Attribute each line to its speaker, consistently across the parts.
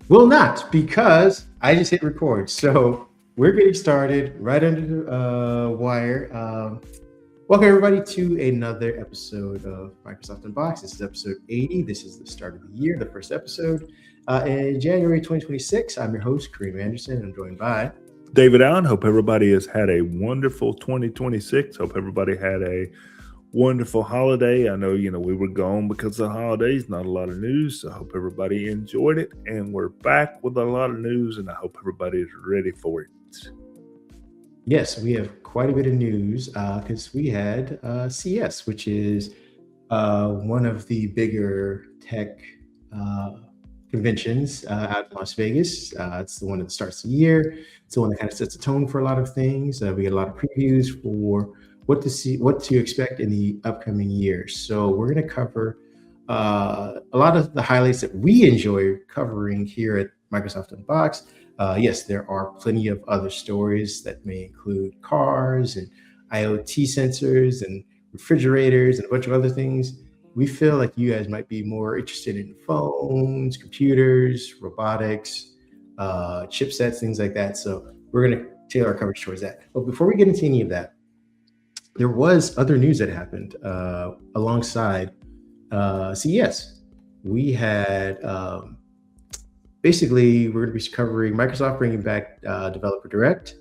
Speaker 1: Will not, because I just hit record. So we're getting started right under the wire. Welcome everybody to another episode of Microsoft Unboxed. This is episode 80. This is the start of the year, the first episode. In January 2026, I'm your host, Kareem Anderson. I'm joined by
Speaker 2: David Allen. Hope everybody has had a wonderful 2026. Hope everybody had a wonderful holiday. I know, we were gone because of the holidays, not a lot of news. So I hope everybody enjoyed it. And we're back with a lot of news, and I hope everybody is ready for it.
Speaker 1: Yes, we have quite a bit of news because we had CES, which is one of the bigger tech conventions out in Las Vegas. It's the one that starts the year. It's the one that kind of sets a tone for a lot of things. We get a lot of previews for what to expect in the upcoming year. So we're going to cover a lot of the highlights that we enjoy covering here at Microsoft Unboxed. Yes, there are plenty of other stories that may include cars and IoT sensors and refrigerators and a bunch of other things. We feel like you guys might be more interested in phones, computers, robotics, chipsets, things like that. So we're going to tailor our coverage towards that. But before we get into any of that, there was other news that happened alongside CES. We had basically, we're going to be covering Microsoft bringing back Developer Direct.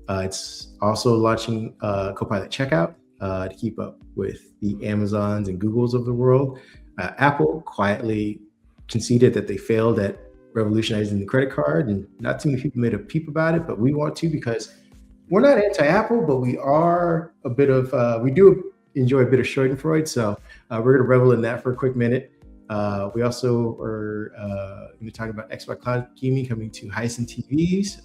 Speaker 1: It's also launching Copilot Checkout to keep up with the Amazons and Googles of the world. Apple quietly conceded that they failed at revolutionizing the credit card, and not too many people made a peep about it, but we want to because we're not anti-Apple, but we are a bit of, we do enjoy a bit of Schadenfreude. So we're going to revel in that for a quick minute. We also are going to talk about Xbox Cloud Gaming coming to Hisense TVs.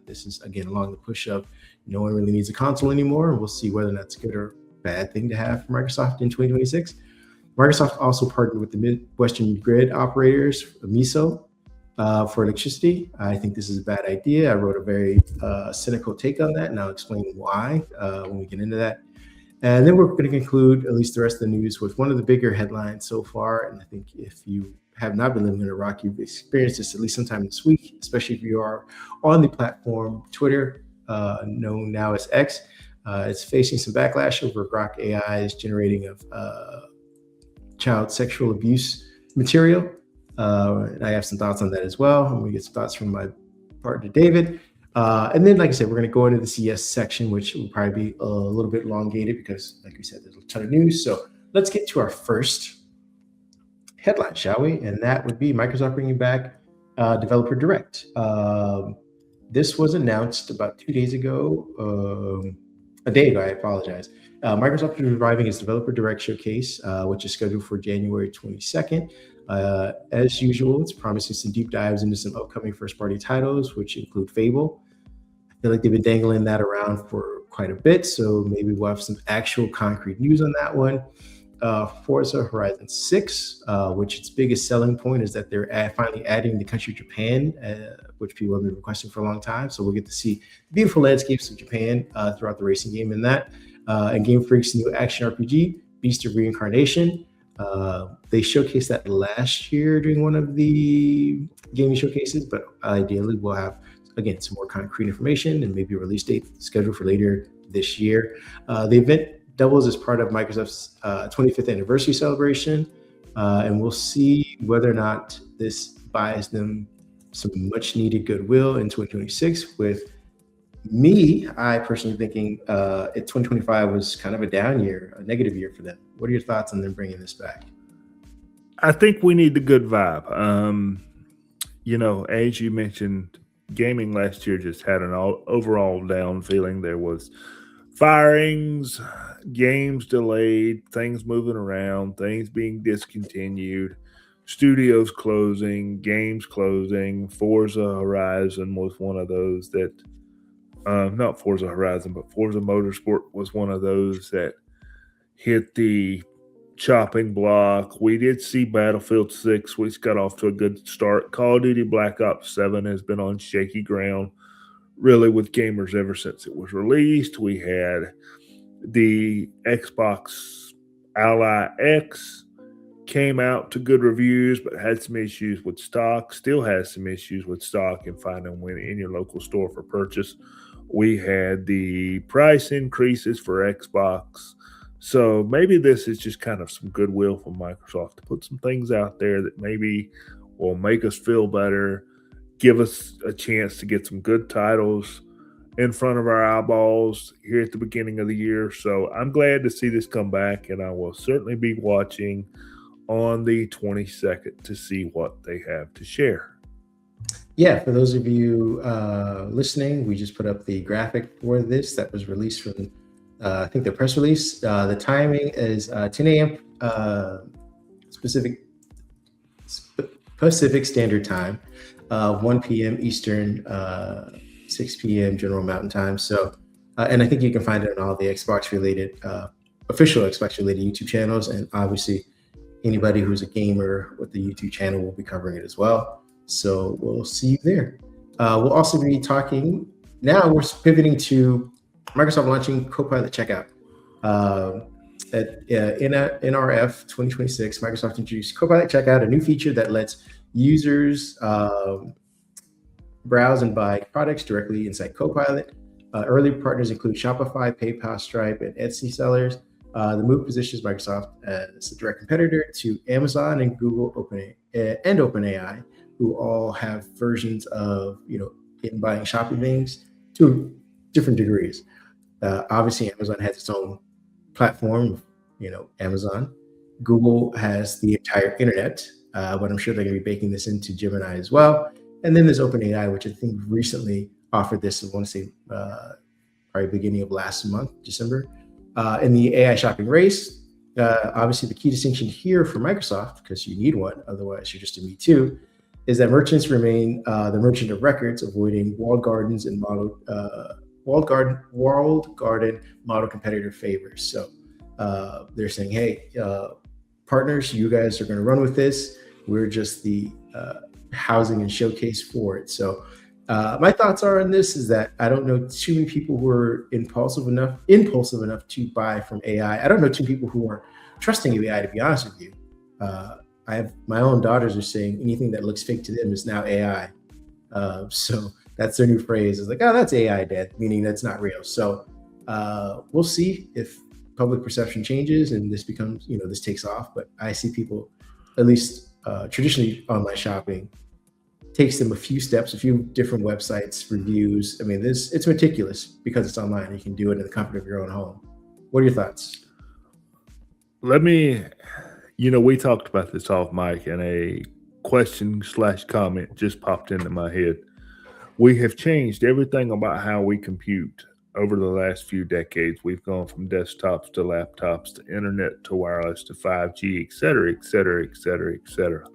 Speaker 1: This is, again, along the push of no one really needs a console anymore. And we'll see whether that's a good or bad thing to have for Microsoft in 2026. Microsoft also partnered with the Midwestern Grid Operators, MISO, for electricity. I think this is a bad idea. I wrote a very cynical take on that, and I'll explain why when we get into that. And then we're going to conclude at least the rest of the news with one of the bigger headlines so far. And I think if you have not been living in a rock, you've experienced this at least sometime this week, especially if you are on the platform Twitter, known now as X. It's facing some backlash over Grok AI's generating of child sexual abuse material. And I have some thoughts on that as well. I'm going to get some thoughts from my partner, David. And then, like I said, we're going to go into the CES section, which will probably be a little bit elongated because, like we said, there's a ton of news. So let's get to our first headline, shall we? And that would be Microsoft bringing back Developer Direct. This was announced about 2 days ago, a day ago, I apologize. Microsoft is reviving its Developer Direct showcase, which is scheduled for January 22nd. As usual, it's promising some deep dives into some upcoming first-party titles, which include Fable. I feel like they've been dangling that around for quite a bit, so maybe we'll have some actual concrete news on that one. Forza Horizon 6, which its biggest selling point is that they're finally adding the country Japan, which people have been requesting for a long time. So we'll get to see beautiful landscapes of Japan throughout the racing game in that. And Game Freak's new action RPG, Beast of Reincarnation. They showcased that last year during one of the gaming showcases, but ideally we'll have, again, some more concrete information and maybe a release date scheduled for later this year. The event doubles as part of Microsoft's 25th anniversary celebration, and we'll see whether or not this buys them some much needed goodwill in 2026. With me, I personally thinking 2025 was kind of a down year, a negative year for them. What are your thoughts on them bringing this back?
Speaker 2: I think we need the good vibe. As you mentioned, gaming last year just had an overall down feeling. There was firings, games delayed, things moving around, things being discontinued, studios closing, games closing. Forza Horizon was one of those that, not Forza Horizon, but Forza Motorsport was one of those that hit the chopping block. We did see Battlefield 6, which got off to a good start. Call of Duty Black Ops 7 has been on shaky ground, really, with gamers ever since it was released. We had the Xbox Ally X came out to good reviews, but had some issues with stock, still has some issues with stock and finding one in your local store for purchase. We had the price increases for Xbox. So maybe this is just kind of some goodwill from Microsoft to put some things out there that maybe will make us feel better, give us a chance to get some good titles in front of our eyeballs here at the beginning of the year. So I'm glad to see this come back, and I will certainly be watching on the 22nd to see what they have to share.
Speaker 1: Yeah, for those of you listening, we just put up the graphic for this that was released from, I think, the press release. The timing is 10 a.m. Pacific Standard Time, 1 p.m. Eastern, 6 p.m. General Mountain Time. So, and I think you can find it on all the Xbox related, official Xbox related YouTube channels. And obviously, anybody who's a gamer with the YouTube channel will be covering it as well. So we'll see you there. We'll also be talking, now we're pivoting to Microsoft launching Copilot Checkout. At NRF 2026, Microsoft introduced Copilot Checkout, a new feature that lets users browse and buy products directly inside Copilot. Early partners include Shopify, PayPal, Stripe, and Etsy sellers. The move positions Microsoft as a direct competitor to Amazon and Google, OpenAI, who all have versions of, in buying shopping things to different degrees. Obviously, Amazon has its own platform, Amazon. Google has the entire internet, but I'm sure they're going to be baking this into Gemini as well. And then there's OpenAI, which I think recently offered this, I want to say probably beginning of last month, December. In the AI shopping race, obviously the key distinction here for Microsoft, because you need one, otherwise you're just a me too, is that merchants remain the merchant of records, avoiding walled gardens and walled garden model competitor favors. So they're saying, hey, partners, you guys are going to run with this. We're just the housing and showcase for it. So my thoughts are on this is that I don't know too many people who are impulsive enough to buy from AI. I don't know too many people who are trusting AI, to be honest with you. I have my own daughters are saying anything that looks fake to them is now AI. So that's their new phrase. It's like, oh, that's AI, Dad, meaning that's not real. So we'll see if public perception changes and this becomes, this takes off. But I see people, at least traditionally online shopping, takes them a few steps, a few different websites, reviews. I mean, it's meticulous because it's online. You can do it in the comfort of your own home. What are your thoughts?
Speaker 2: We talked about this off mic, and a question/comment just popped into my head. We have changed everything about how we compute over the last few decades. We've gone from desktops to laptops to internet to wireless to 5G, et cetera, et cetera, et cetera, et cetera.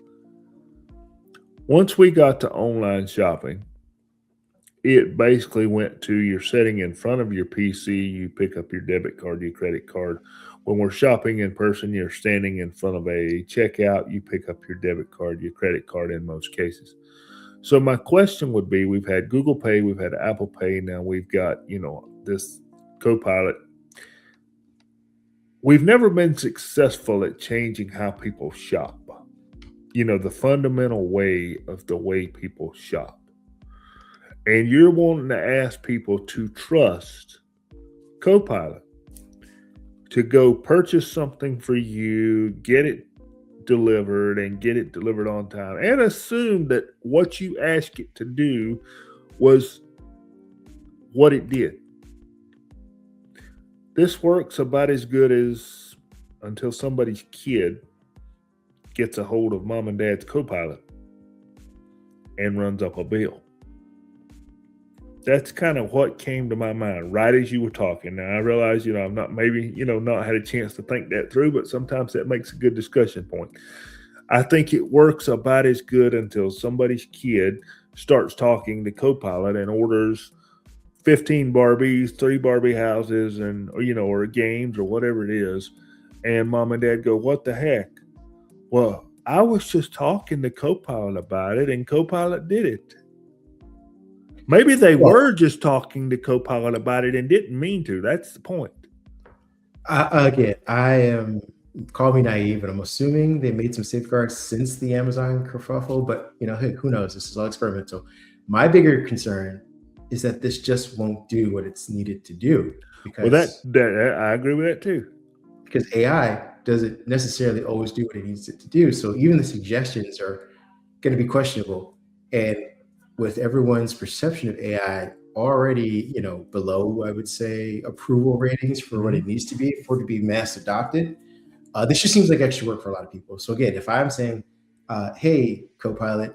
Speaker 2: Once we got to online shopping, it basically went to you're sitting in front of your PC, you pick up your debit card, your credit card. When we're shopping in person, you're standing in front of a checkout, you pick up your debit card, your credit card in most cases. So my question would be, we've had Google Pay, we've had Apple Pay, now we've got, this Copilot. We've never been successful at changing how people shop. The fundamental way of the way people shop. And you're wanting to ask people to trust Copilot to go purchase something for you, get it delivered and get it delivered on time, and assume that what you asked it to do was what it did. This works about as good as until somebody's kid gets a hold of mom and dad's Copilot and runs up a bill. That's kind of what came to my mind right as you were talking. Now, I realize, I've not not had a chance to think that through, but sometimes that makes a good discussion point. I think it works about as good until somebody's kid starts talking to Copilot and orders 15 Barbies, 3 Barbie houses, and, or games or whatever it is. And mom and dad go, what the heck? Well, I was just talking to Copilot about it, and Copilot did it. Maybe they were just talking to Copilot about it and didn't mean to. That's the point.
Speaker 1: Again, I am call me naive, but I'm assuming they made some safeguards since the Amazon kerfuffle. But hey, who knows? This is all experimental. My bigger concern is that this just won't do what it's needed to do. Because
Speaker 2: that I agree with that too.
Speaker 1: Because AI doesn't necessarily always do what it needs it to do. So even the suggestions are going to be questionable. And with everyone's perception of AI already, below, I would say, approval ratings for what it needs to be for it to be mass adopted, this just seems like extra work for a lot of people. So again, if I'm saying, hey, Copilot,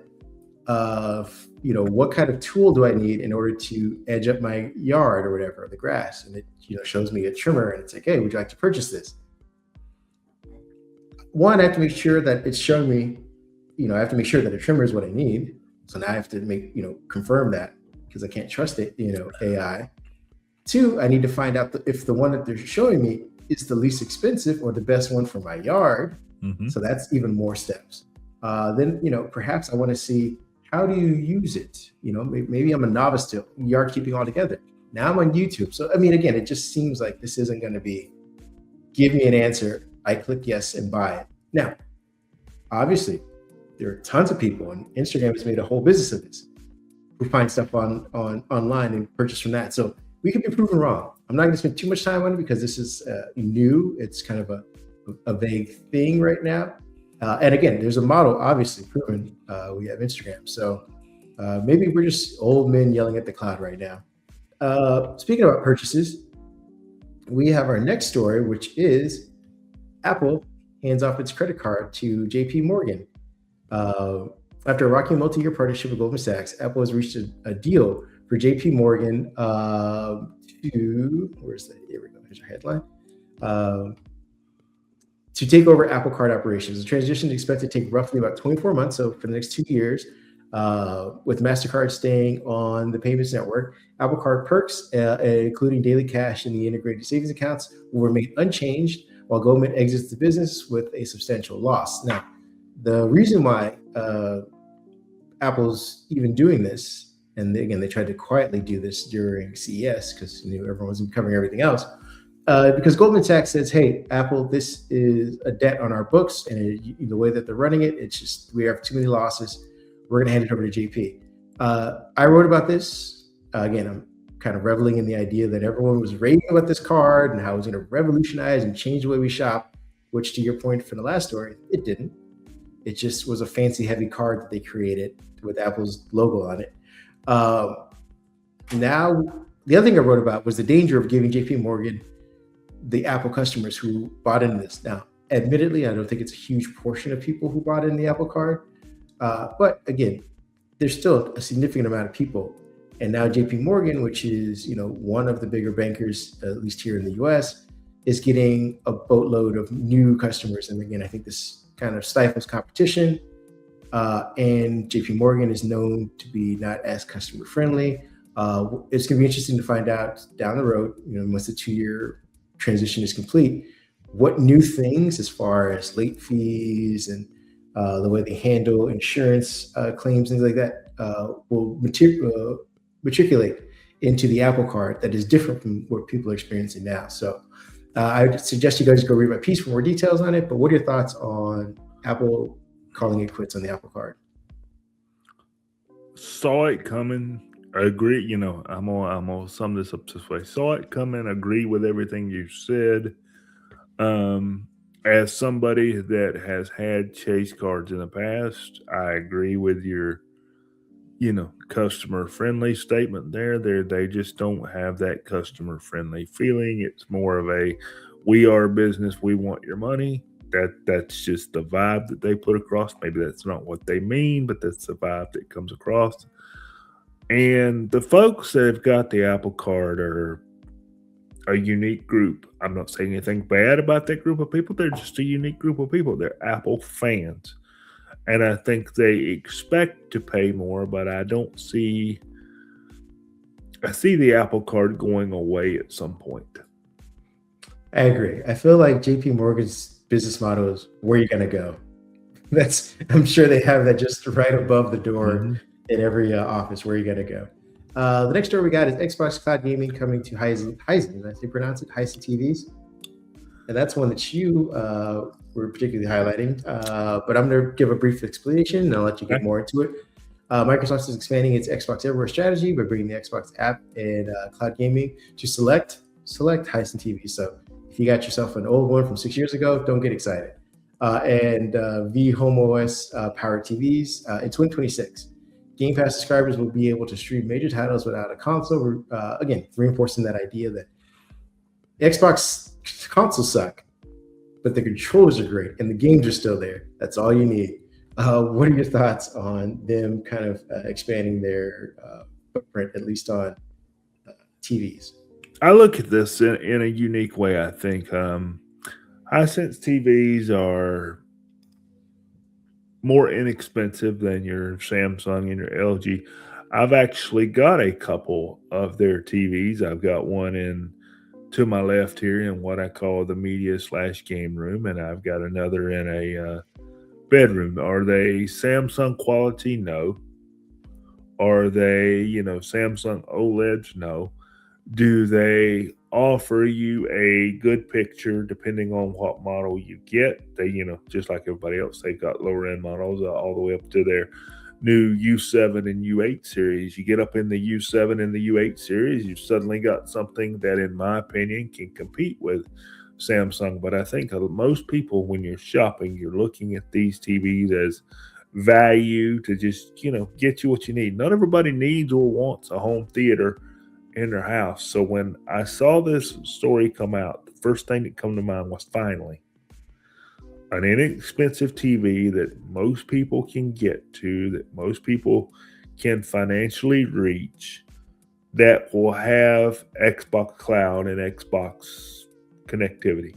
Speaker 1: what kind of tool do I need in order to edge up my yard or whatever, the grass, and it shows me a trimmer, and it's like, hey, would you like to purchase this? One, I have to make sure that it's showing me, I have to make sure that a trimmer is what I need. So now I have to confirm that, because I can't trust it, AI. Two, I need to find out if the one that they're showing me is the least expensive or the best one for my yard. So that's even more steps. Then, perhaps I want to see, how do you use it? Maybe I'm a novice to yard keeping altogether. Now I'm on YouTube. So, again, it just seems like this isn't going to be, give me an answer, I click yes and buy it. Now, obviously, there are tons of people, and Instagram has made a whole business of this, who find stuff online and purchase from that. So we could be proven wrong. I'm not going to spend too much time on it because this is new. It's kind of a vague thing right now. And again, there's a model obviously proven. We have Instagram. So maybe we're just old men yelling at the cloud right now. Speaking about purchases, we have our next story, which is Apple hands off its credit card to JP Morgan. After a rocky multi-year partnership with Goldman Sachs, Apple has reached a deal for JP Morgan where's that? Here we go. Here's our headline. To take over Apple Card operations. The transition is expected to take roughly about 24 months, so for the next 2 years, with MasterCard staying on the payments network. Apple Card perks, including daily cash and the integrated savings accounts, will remain unchanged, while Goldman exits the business with a substantial loss. Now, the reason why Apple's even doing this, and again, they tried to quietly do this during CES because everyone was covering everything else, because Goldman Sachs says, hey, Apple, this is a debt on our books, and the way that they're running it, it's just, we have too many losses. We're going to hand it over to JP. I wrote about this. Again, I'm kind of reveling in the idea that everyone was raving about this card and how it was going to revolutionize and change the way we shop, which, to your point from the last story, it didn't. It just was a fancy, heavy card that they created with Apple's logo on it. Now, the other thing I wrote about was the danger of giving JP Morgan the Apple customers who bought into this. Now, admittedly, I don't think it's a huge portion of people who bought in the Apple card. But again, there's still a significant amount of people. And now JP Morgan, which is, one of the bigger bankers, at least here in the US, is getting a boatload of new customers. And again, I think this kind of stifles competition. And JP Morgan is known to be not as customer friendly. It's going to be interesting to find out down the road, once the 2-year transition is complete, what new things as far as late fees and the way they handle insurance claims, things like that, will matriculate into the Apple card that is different from what people are experiencing now. So I would suggest you guys go read my piece for more details on it. But what are your thoughts on Apple calling it quits on the Apple card?
Speaker 2: Saw it coming. Agree. I'm gonna sum this up this way. Saw it coming. Agree with everything you said. As somebody that has had Chase cards in the past, I agree with your, customer friendly statement there. They just don't have that customer friendly feeling. It's more of a, we are a business, we want your money. That's just the vibe that they put across. Maybe that's not what they mean, but that's the vibe that comes across. And the folks that have got the Apple card are a unique group. I'm not saying anything bad about that group of people. They're just a unique group of people. They're Apple fans. And I think they expect to pay more, but I see the Apple card going away at some point.
Speaker 1: I agree. I feel like JP Morgan's business model is, where you going to go? I'm sure they have that just right above the door in every office. Where you going to go? The next story we got is Xbox Cloud Gaming coming to Hisense. Did I say pronounce it? Hisense TVs. and that's one that you were particularly highlighting. But I'm going to give a brief explanation, and I'll let you get more into it. Microsoft is expanding its Xbox Everywhere strategy by bringing the Xbox app and cloud gaming to select Hisense TV. So if you got yourself an old one from 6 years ago, don't get excited. And Home OS powered TVs in 2026. Game Pass subscribers will be able to stream major titles without a console. Again, reinforcing that idea that Xbox consoles suck, but the controllers are great and the games are still there. That's all you need. What are your thoughts on them kind of expanding their footprint, at least on TVs?
Speaker 2: I look at this in a unique way, I think. Hisense TVs are more inexpensive than your Samsung and your LG. I've actually got a couple of their TVs. I've got one to my left here in what I call the media/game room, and I've got another in a bedroom. Are they Samsung quality? No. Are they, Samsung OLEDs? No. Do they offer you a good picture depending on what model you get? They, just like everybody else, they've got lower end models all the way up to their new U7 and U8 series. You get up in the U7 and the U8 series, you've suddenly got something that, in my opinion, can compete with Samsung. But I think most people, when you're shopping, you're looking at these TVs as value to just, get you what you need. Not everybody needs or wants a home theater in their house. So when I saw this story come out, the first thing that came to mind was finally an inexpensive TV that most people can get to, that most people can financially reach, that will have Xbox Cloud and Xbox connectivity.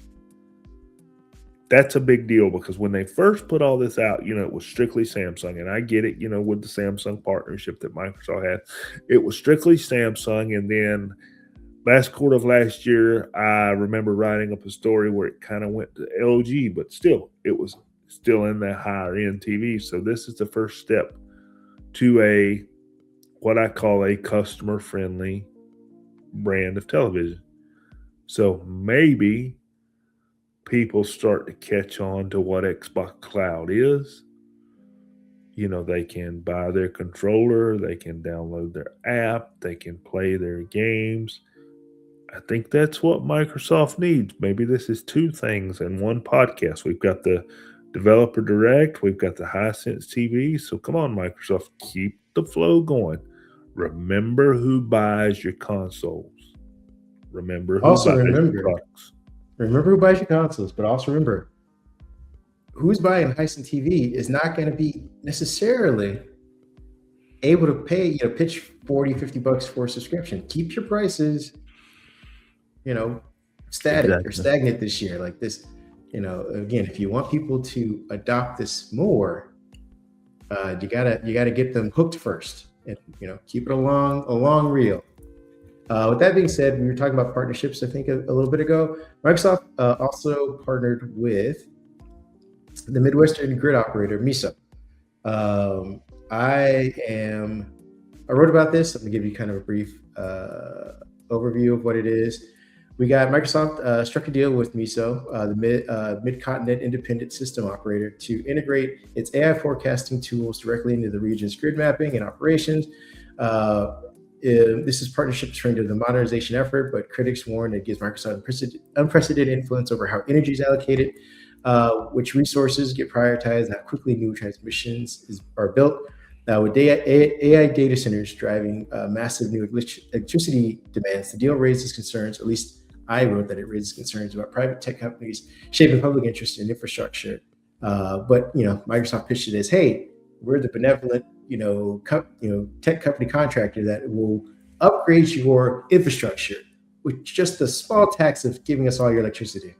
Speaker 2: That's a big deal, because when they first put all this out, it was strictly Samsung. And I get it, with the Samsung partnership that Microsoft had, it was strictly Samsung. And then last quarter of last year, I remember writing up a story where it kind of went to LG, but still, it was still in that higher end TV. So this is the first step to what I call a customer friendly brand of television. So maybe people start to catch on to what Xbox Cloud is. They can buy their controller, they can download their app, they can play their games. I think that's what Microsoft needs. Maybe this is two things in one podcast. We've got the Developer Direct, we've got the Hisense TV. So come on, Microsoft, keep the flow going. Remember who buys your consoles. Remember who buys your products.
Speaker 1: Remember who buys your consoles, but also remember, who's buying Hisense TV is not going to be necessarily able to pay, pitch $40-$50 for a subscription. Keep your prices, static or stagnant this year. Like this, again, if you want people to adopt this more, you gotta get them hooked first, and keep it a long reel. With that being said, we were talking about partnerships, I think, a little bit ago. Microsoft also partnered with the Midwestern grid operator, MISO. I wrote about this. I'm going to give you kind of a brief overview of what it is. We got Microsoft struck a deal with MISO, the Mid-Continent Independent System Operator, to integrate its AI forecasting tools directly into the region's grid mapping and operations. This is partnership trained in the modernization effort, but critics warn it gives Microsoft unprecedented influence over how energy is allocated, which resources get prioritized, how quickly new transmissions are built. With AI data centers driving massive new electricity demands, the deal raises concerns, at least I wrote that it raises concerns about private tech companies shaping public interest in infrastructure. But Microsoft pitched it as, hey, we're the benevolent tech company contractor that will upgrade your infrastructure with just the small tax of giving us all your electricity.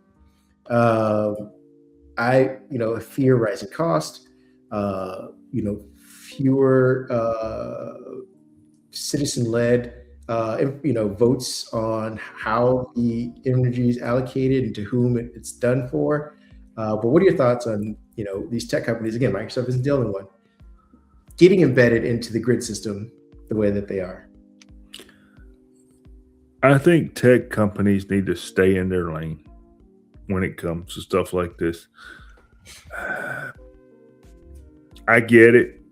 Speaker 1: I fear rising cost, fewer citizen-led votes on how the energy is allocated and to whom it's done for. But what are your thoughts on these tech companies? Again, Microsoft isn't the only one getting embedded into the grid system the way that they are.
Speaker 2: I think tech companies need to stay in their lane. when it comes to stuff like this. I get it.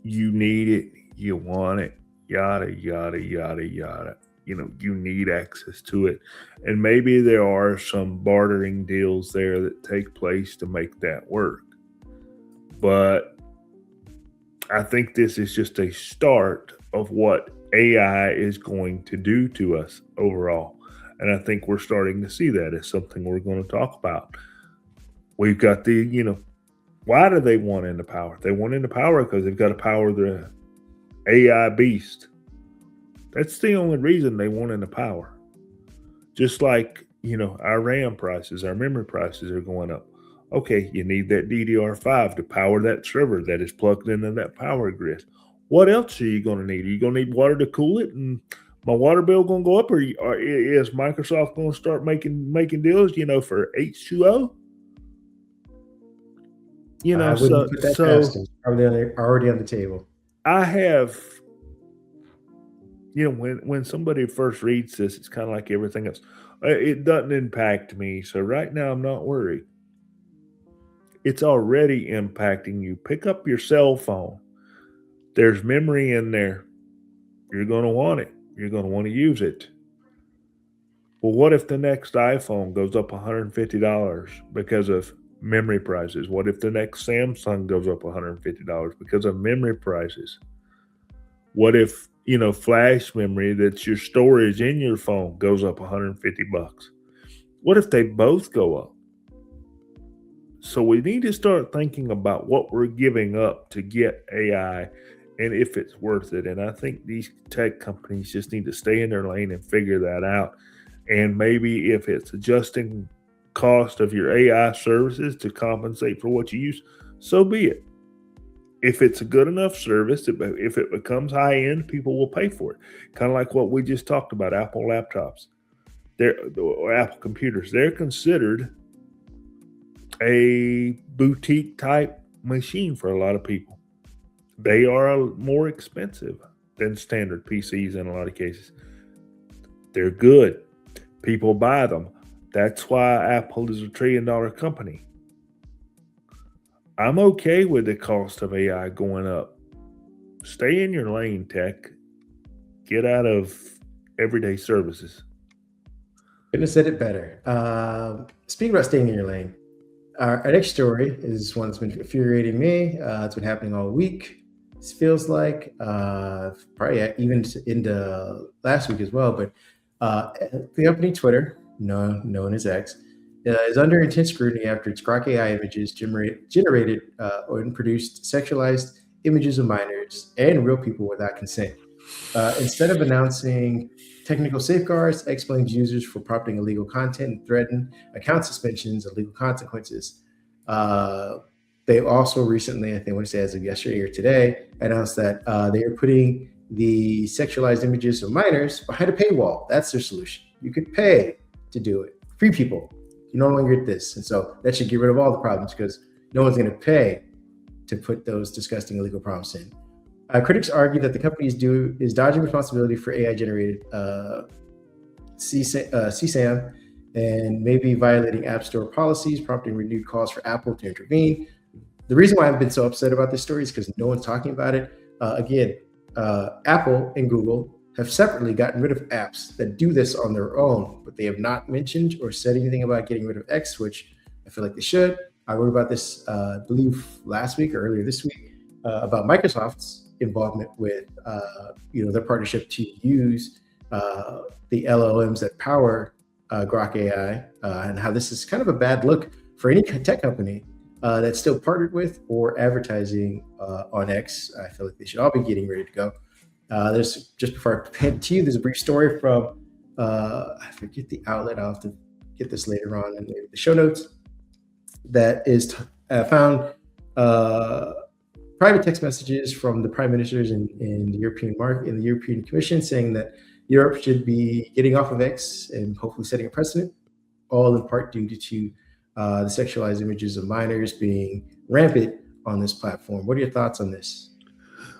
Speaker 2: You need it. You want it. Yada, yada, yada, yada. You need access to it. And maybe there are some bartering deals there that take place to make that work. But I think this is just a start of what AI is going to do to us overall. And I think we're starting to see that as something we're going to talk about. We've got why do they want into power? They want into power because they've got to power the AI beast. That's the only reason they want into power. Just like, our RAM prices, our memory prices are going up. Okay, you need that DDR5 to power that server that is plugged into that power grid. What else are you going to need? Are you going to need water to cool it? And my water bill going to go up? Or is Microsoft going to start making deals, for H2O?
Speaker 1: I wouldn't put that past them. It's probably already on the table.
Speaker 2: I have, when somebody first reads this, it's kind of like everything else. It doesn't impact me. So right now I'm not worried. It's already impacting you. Pick up your cell phone. There's memory in there. You're going to want it. You're going to want to use it. Well, what if the next iPhone goes up $150 because of memory prices? What if the next Samsung goes up $150 because of memory prices? What if, flash memory, that's your storage in your phone, goes up $150? What if they both go up? So we need to start thinking about what we're giving up to get AI and if it's worth it. And I think these tech companies just need to stay in their lane and figure that out. And maybe if it's adjusting cost of your AI services to compensate for what you use, so be it. If it's a good enough service, if it becomes high end, people will pay for it. Kind of like what we just talked about, Apple laptops, or Apple computers. They're considered a boutique type machine for a lot of people. They are more expensive than standard PCs in a lot of cases. They're good. People buy them. That's why Apple is $1 trillion company. I'm okay with the cost of AI going up. Stay in your lane, tech. Get out of everyday services.
Speaker 1: Couldn't have said it better. Speaking about staying in your lane, our next story is one that's been infuriating me. It's been happening all week. It feels like probably even into last week as well. But the company Twitter, known as X, is under intense scrutiny after its grok AI images generated and produced sexualized images of minors and real people without consent. Instead of announcing technical safeguards, X blames users for prompting illegal content and threatened account suspensions and legal consequences. They also recently, I think I want to say as of yesterday or today, announced that they are putting the sexualized images of minors behind a paywall. That's their solution. You could pay to do it. Free people. You no longer get this. And so that should get rid of all the problems because no one's going to pay to put those disgusting illegal prompts in. Critics argue that the company is dodging responsibility for AI-generated CSAM and maybe violating App Store policies, prompting renewed calls for Apple to intervene. The reason why I've been so upset about this story is because no one's talking about it. Apple and Google have separately gotten rid of apps that do this on their own, but they have not mentioned or said anything about getting rid of X, which I feel like they should. I wrote about this, I believe, last week or earlier this week about Microsoft's involvement with their partnership to use the LLMs that power grok AI and how this is kind of a bad look for any tech company that's still partnered with or advertising on X. I feel like they should all be getting ready to go. There's, just before I hand it to you, there's a brief story from I forget the outlet. I'll have to get this later on in the show notes. That is found private text messages from the prime ministers in the European Commission saying that Europe should be getting off of X and hopefully setting a precedent, all in part due to the sexualized images of minors being rampant on this platform. What are your thoughts on this?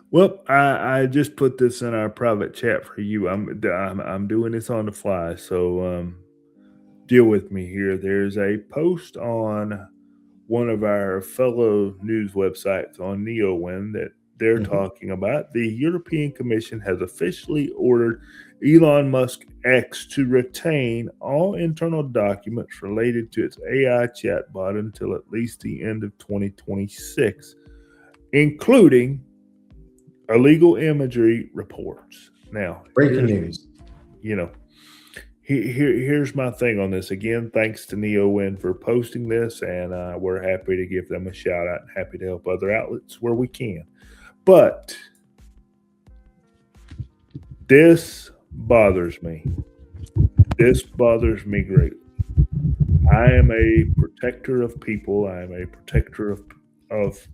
Speaker 2: Well, I just put this in our private chat for you. I'm doing this on the fly, so deal with me here. There's a post on one of our fellow news websites on NeoWin that they're talking about. The European Commission has officially ordered Elon Musk X to retain all internal documents related to its AI chatbot until at least the end of 2026, including illegal imagery reports. Now,
Speaker 1: breaking news.
Speaker 2: Here's my thing on this. Again, thanks to NeoWin for posting this, and we're happy to give them a shout out and happy to help other outlets where we can. But this bothers me. This bothers me greatly. I am a protector of people. I am a protector of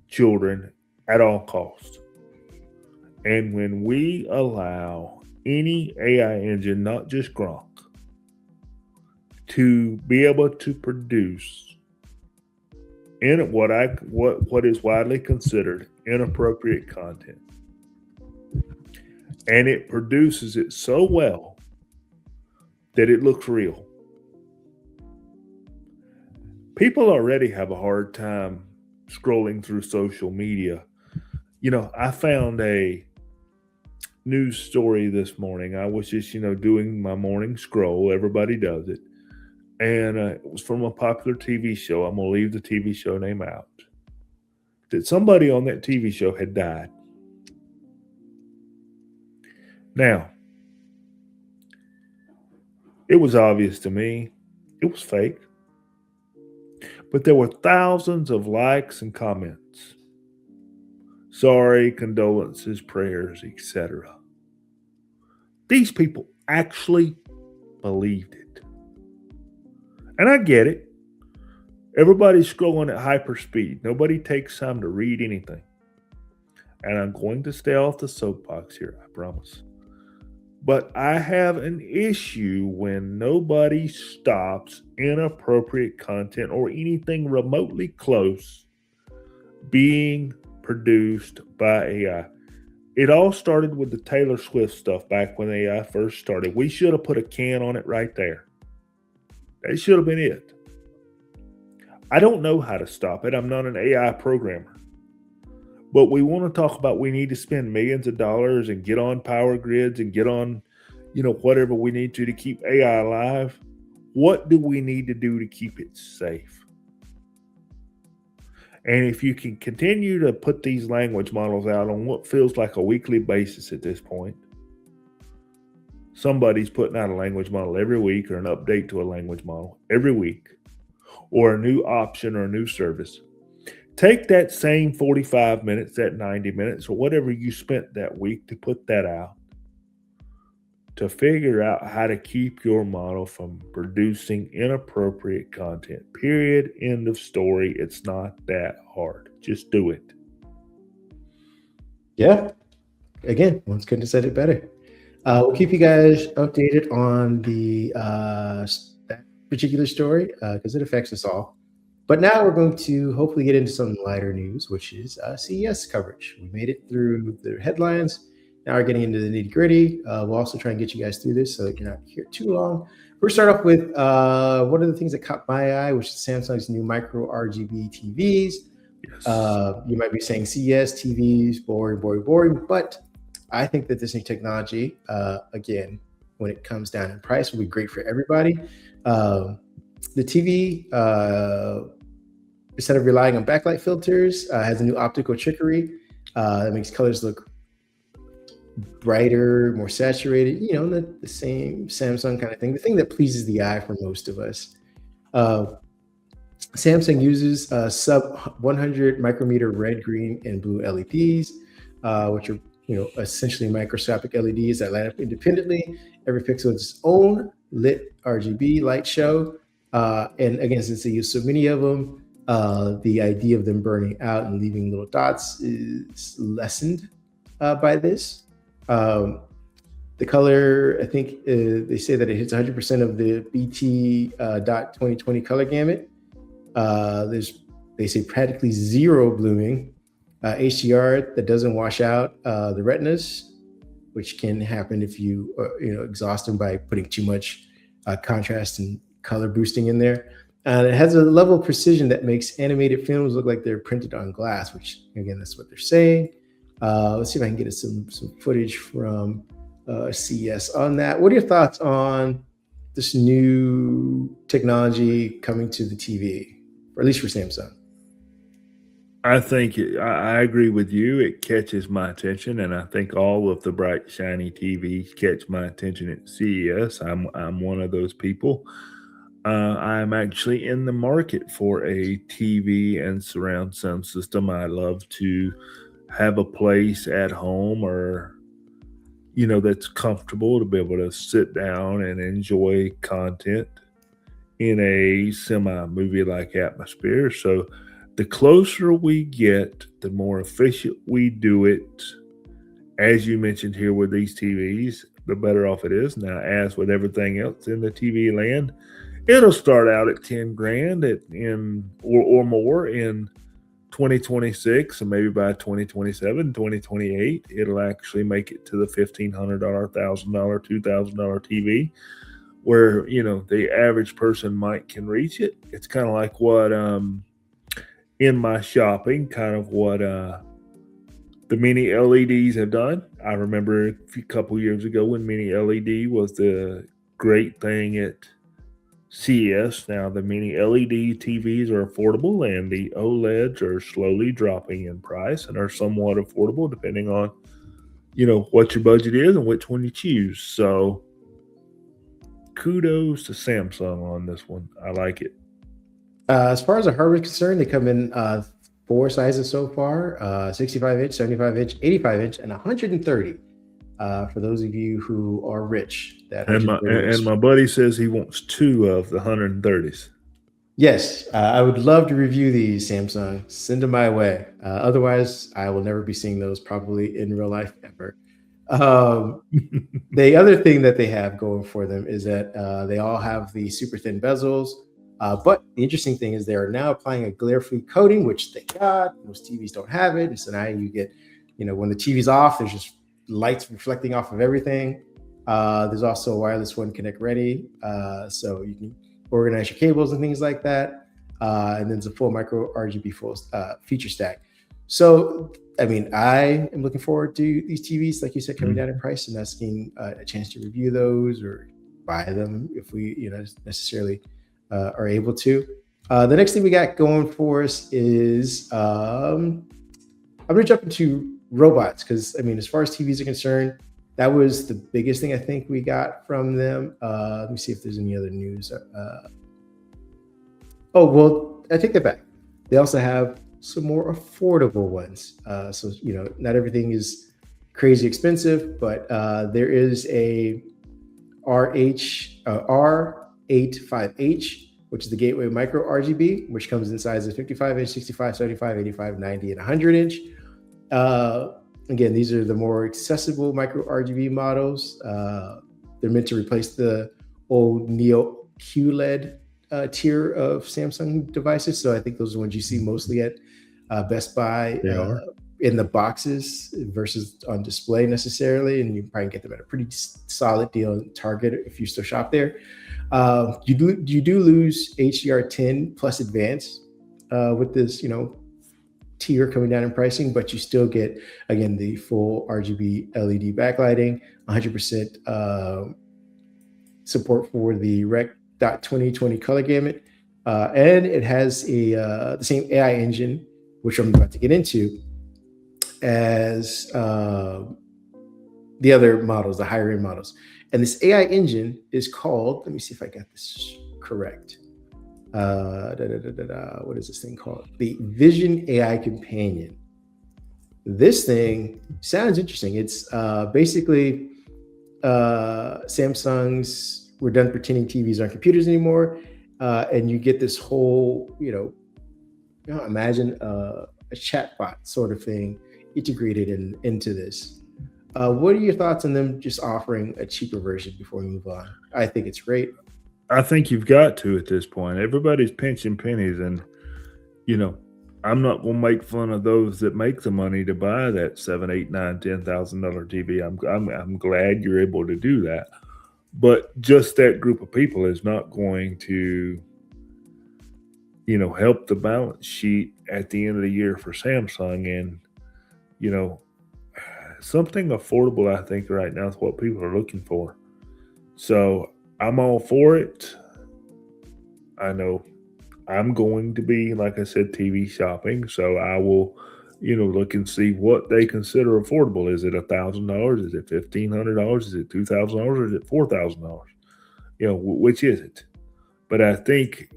Speaker 2: children at all costs. And when we allow any AI engine, not just Gronk, to be able to produce in what is widely considered inappropriate content, and it produces it so well that it looks real, people already have a hard time scrolling through social media. I found a news story this morning. I was just, doing my morning scroll. Everybody does it. And it was from a popular TV show. I'm going to leave the TV show name out. That somebody on that TV show had died. Now, it was obvious to me it was fake. But there were thousands of likes and comments. Sorry, condolences, prayers, etc. These people actually believed it. And I get it. Everybody's scrolling at hyper speed. Nobody takes time to read anything. And I'm going to stay off the soapbox here, I promise. But I have an issue when nobody stops inappropriate content or anything remotely close being produced by AI. It all started with the Taylor Swift stuff back when AI first started. We should have put a can on it right there. That should have been it. I don't know how to stop it. I'm not an AI programmer. But we want to talk about we need to spend millions of dollars and get on power grids and get on, whatever we need to keep AI alive. What do we need to do to keep it safe? And if you can continue to put these language models out on what feels like a weekly basis at this point, somebody's putting out a language model every week or an update to a language model every week or a new option or a new service. Take that same 45 minutes, that 90 minutes, or whatever you spent that week to put that out, to figure out how to keep your model from producing inappropriate content. Period. End of story. It's not that hard. Just do it.
Speaker 1: Yeah. Again, one's couldn't have said it better. We'll keep you guys updated on the that particular story because it affects us all. But now we're going to hopefully get into some lighter news, which is CES coverage. We made it through the headlines. Now we're getting into the nitty gritty. We'll also try and get you guys through this so that you're not here too long. We'll start off with one of the things that caught my eye, which is Samsung's new Micro RGB TVs. Yes. You might be saying CES TVs, boring. But I think that this new technology, again, when it comes down in price, will be great for everybody. The TV, instead of relying on backlight filters, has a new optical trickery that makes colors look brighter, more saturated, the same Samsung kind of thing, the thing that pleases the eye for most of us. Samsung uses sub 100 micrometer red, green, and blue LEDs, which are essentially microscopic LEDs that light up independently. Every pixel is its own lit RGB light show. And again, since they use so many of them, the idea of them burning out and leaving little dots is lessened by this. The color, I think they say that it hits 100% of the BT dot 2020 color gamut. They say practically zero blooming. HDR that doesn't wash out the retinas, which can happen if you exhaust them by putting too much contrast and color boosting in there. And it has a level of precision that makes animated films look like they're printed on glass, which again, that's what they're saying. Let's see if I can get some footage from CES on that. What are your thoughts on this new technology coming to the TV, or at least for Samsung?
Speaker 2: I think I agree with you. It catches my attention, and I think all of the bright, shiny TVs catch my attention at CES. I'm one of those people. I'm actually in the market for a TV and surround sound system. I love to have a place at home or, that's comfortable to be able to sit down and enjoy content in a semi-movie like atmosphere. So the closer we get, the more efficient we do it. As you mentioned here with these TVs, the better off it is. Now, as with everything else in the TV land, it'll start out at 10 grand or more in 2026, and maybe by 2027, 2028, it'll actually make it to the $1,500, $1,000, $2,000 TV, where the average person can reach it. It's kind of like what in my shopping, kind of what the mini LEDs have done. I remember a couple years ago when mini LED was the great thing at CES. Now the mini LED TVs are affordable, and the OLEDs are slowly dropping in price and are somewhat affordable depending on what your budget is and which one you choose. So kudos to Samsung on this one. I like it.
Speaker 1: As far as the hardware is concerned, they come in 4 sizes so far: 65-inch, 75-inch, 85-inch, and 130. For those of you who are rich,
Speaker 2: and my buddy says he wants 2 of the 130s.
Speaker 1: Yes, I would love to review these, Samsung. Send them my way. Otherwise, I will never be seeing those probably in real life ever. The other thing that they have going for them is that they all have the super thin bezels. But the interesting thing is they are now applying a glare-free coating, which thank God most TVs don't have it. And so now you get, when the TV's off, there's just lights reflecting off of everything. There's also a wireless one connect ready, so you can organize your cables and things like that. And then it's a full Micro RGB full feature stack. So, I am looking forward to these TVs, like you said, coming down in price, and asking a chance to review those or buy them if we, necessarily are able to. The next thing we got going for us is I'm going to jump into robots, because as far as TVs are concerned, that was the biggest thing I think we got from them. Let me see if there's any other news. I take that back. They also have some more affordable ones. So not everything is crazy expensive, but there is a R85H, which is the Gateway Micro RGB, which comes in sizes 55-inch, 65, 75, 85, 90, and 100-inch. Again, these are the more accessible Micro RGB models. They're meant to replace the old Neo QLED tier of Samsung devices. So I think those are the ones you see mostly at Best Buy in the boxes versus on display necessarily. And you probably get them at a pretty solid deal in Target if you still shop there. You do lose HDR10 plus advanced with this, tier coming down in pricing, but you still get, again, the full RGB LED backlighting, 100% support for the Rec. 2020 color gamut, and it has the same AI engine, which I'm about to get into, as the other models, the higher end models. And this AI engine is called, let me see if I got this correct. What is this thing called? The Vision AI Companion. This thing sounds interesting. It's basically Samsung's, we're done pretending TVs aren't computers anymore. And you get this whole, imagine a chatbot sort of thing integrated into this. What are your thoughts on them just offering a cheaper version before we move on? I think it's great.
Speaker 2: I think you've got to at this point. Everybody's pinching pennies, and I'm not gonna make fun of those that make the money to buy that $7,000, $8,000, $9,000, $10,000 TV. I'm glad you're able to do that. But just that group of people is not going to, help the balance sheet at the end of the year for Samsung. And, something affordable, I think, right now is what people are looking for. So I'm all for it. I know I'm going to be, like I said, TV shopping. So I will, look and see what they consider affordable. Is it $1,000? Is it $1,500? Is it $2,000? Or is it $4,000? Which is it? But I think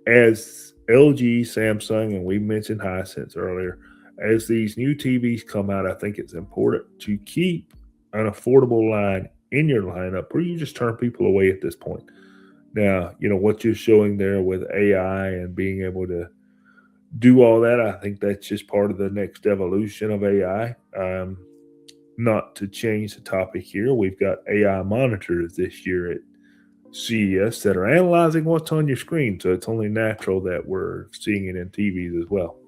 Speaker 2: as LG, Samsung, and we mentioned Hisense earlier, as these new TVs come out, I think it's important to keep an affordable line in your lineup, or you just turn people away at this point. Now, what you're showing there with AI and being able to do all that, I think that's just part of the next evolution of AI. Not to change the topic here, we've got AI monitors this year at CES that are analyzing what's on your screen. So it's only natural that we're seeing it in TVs as well.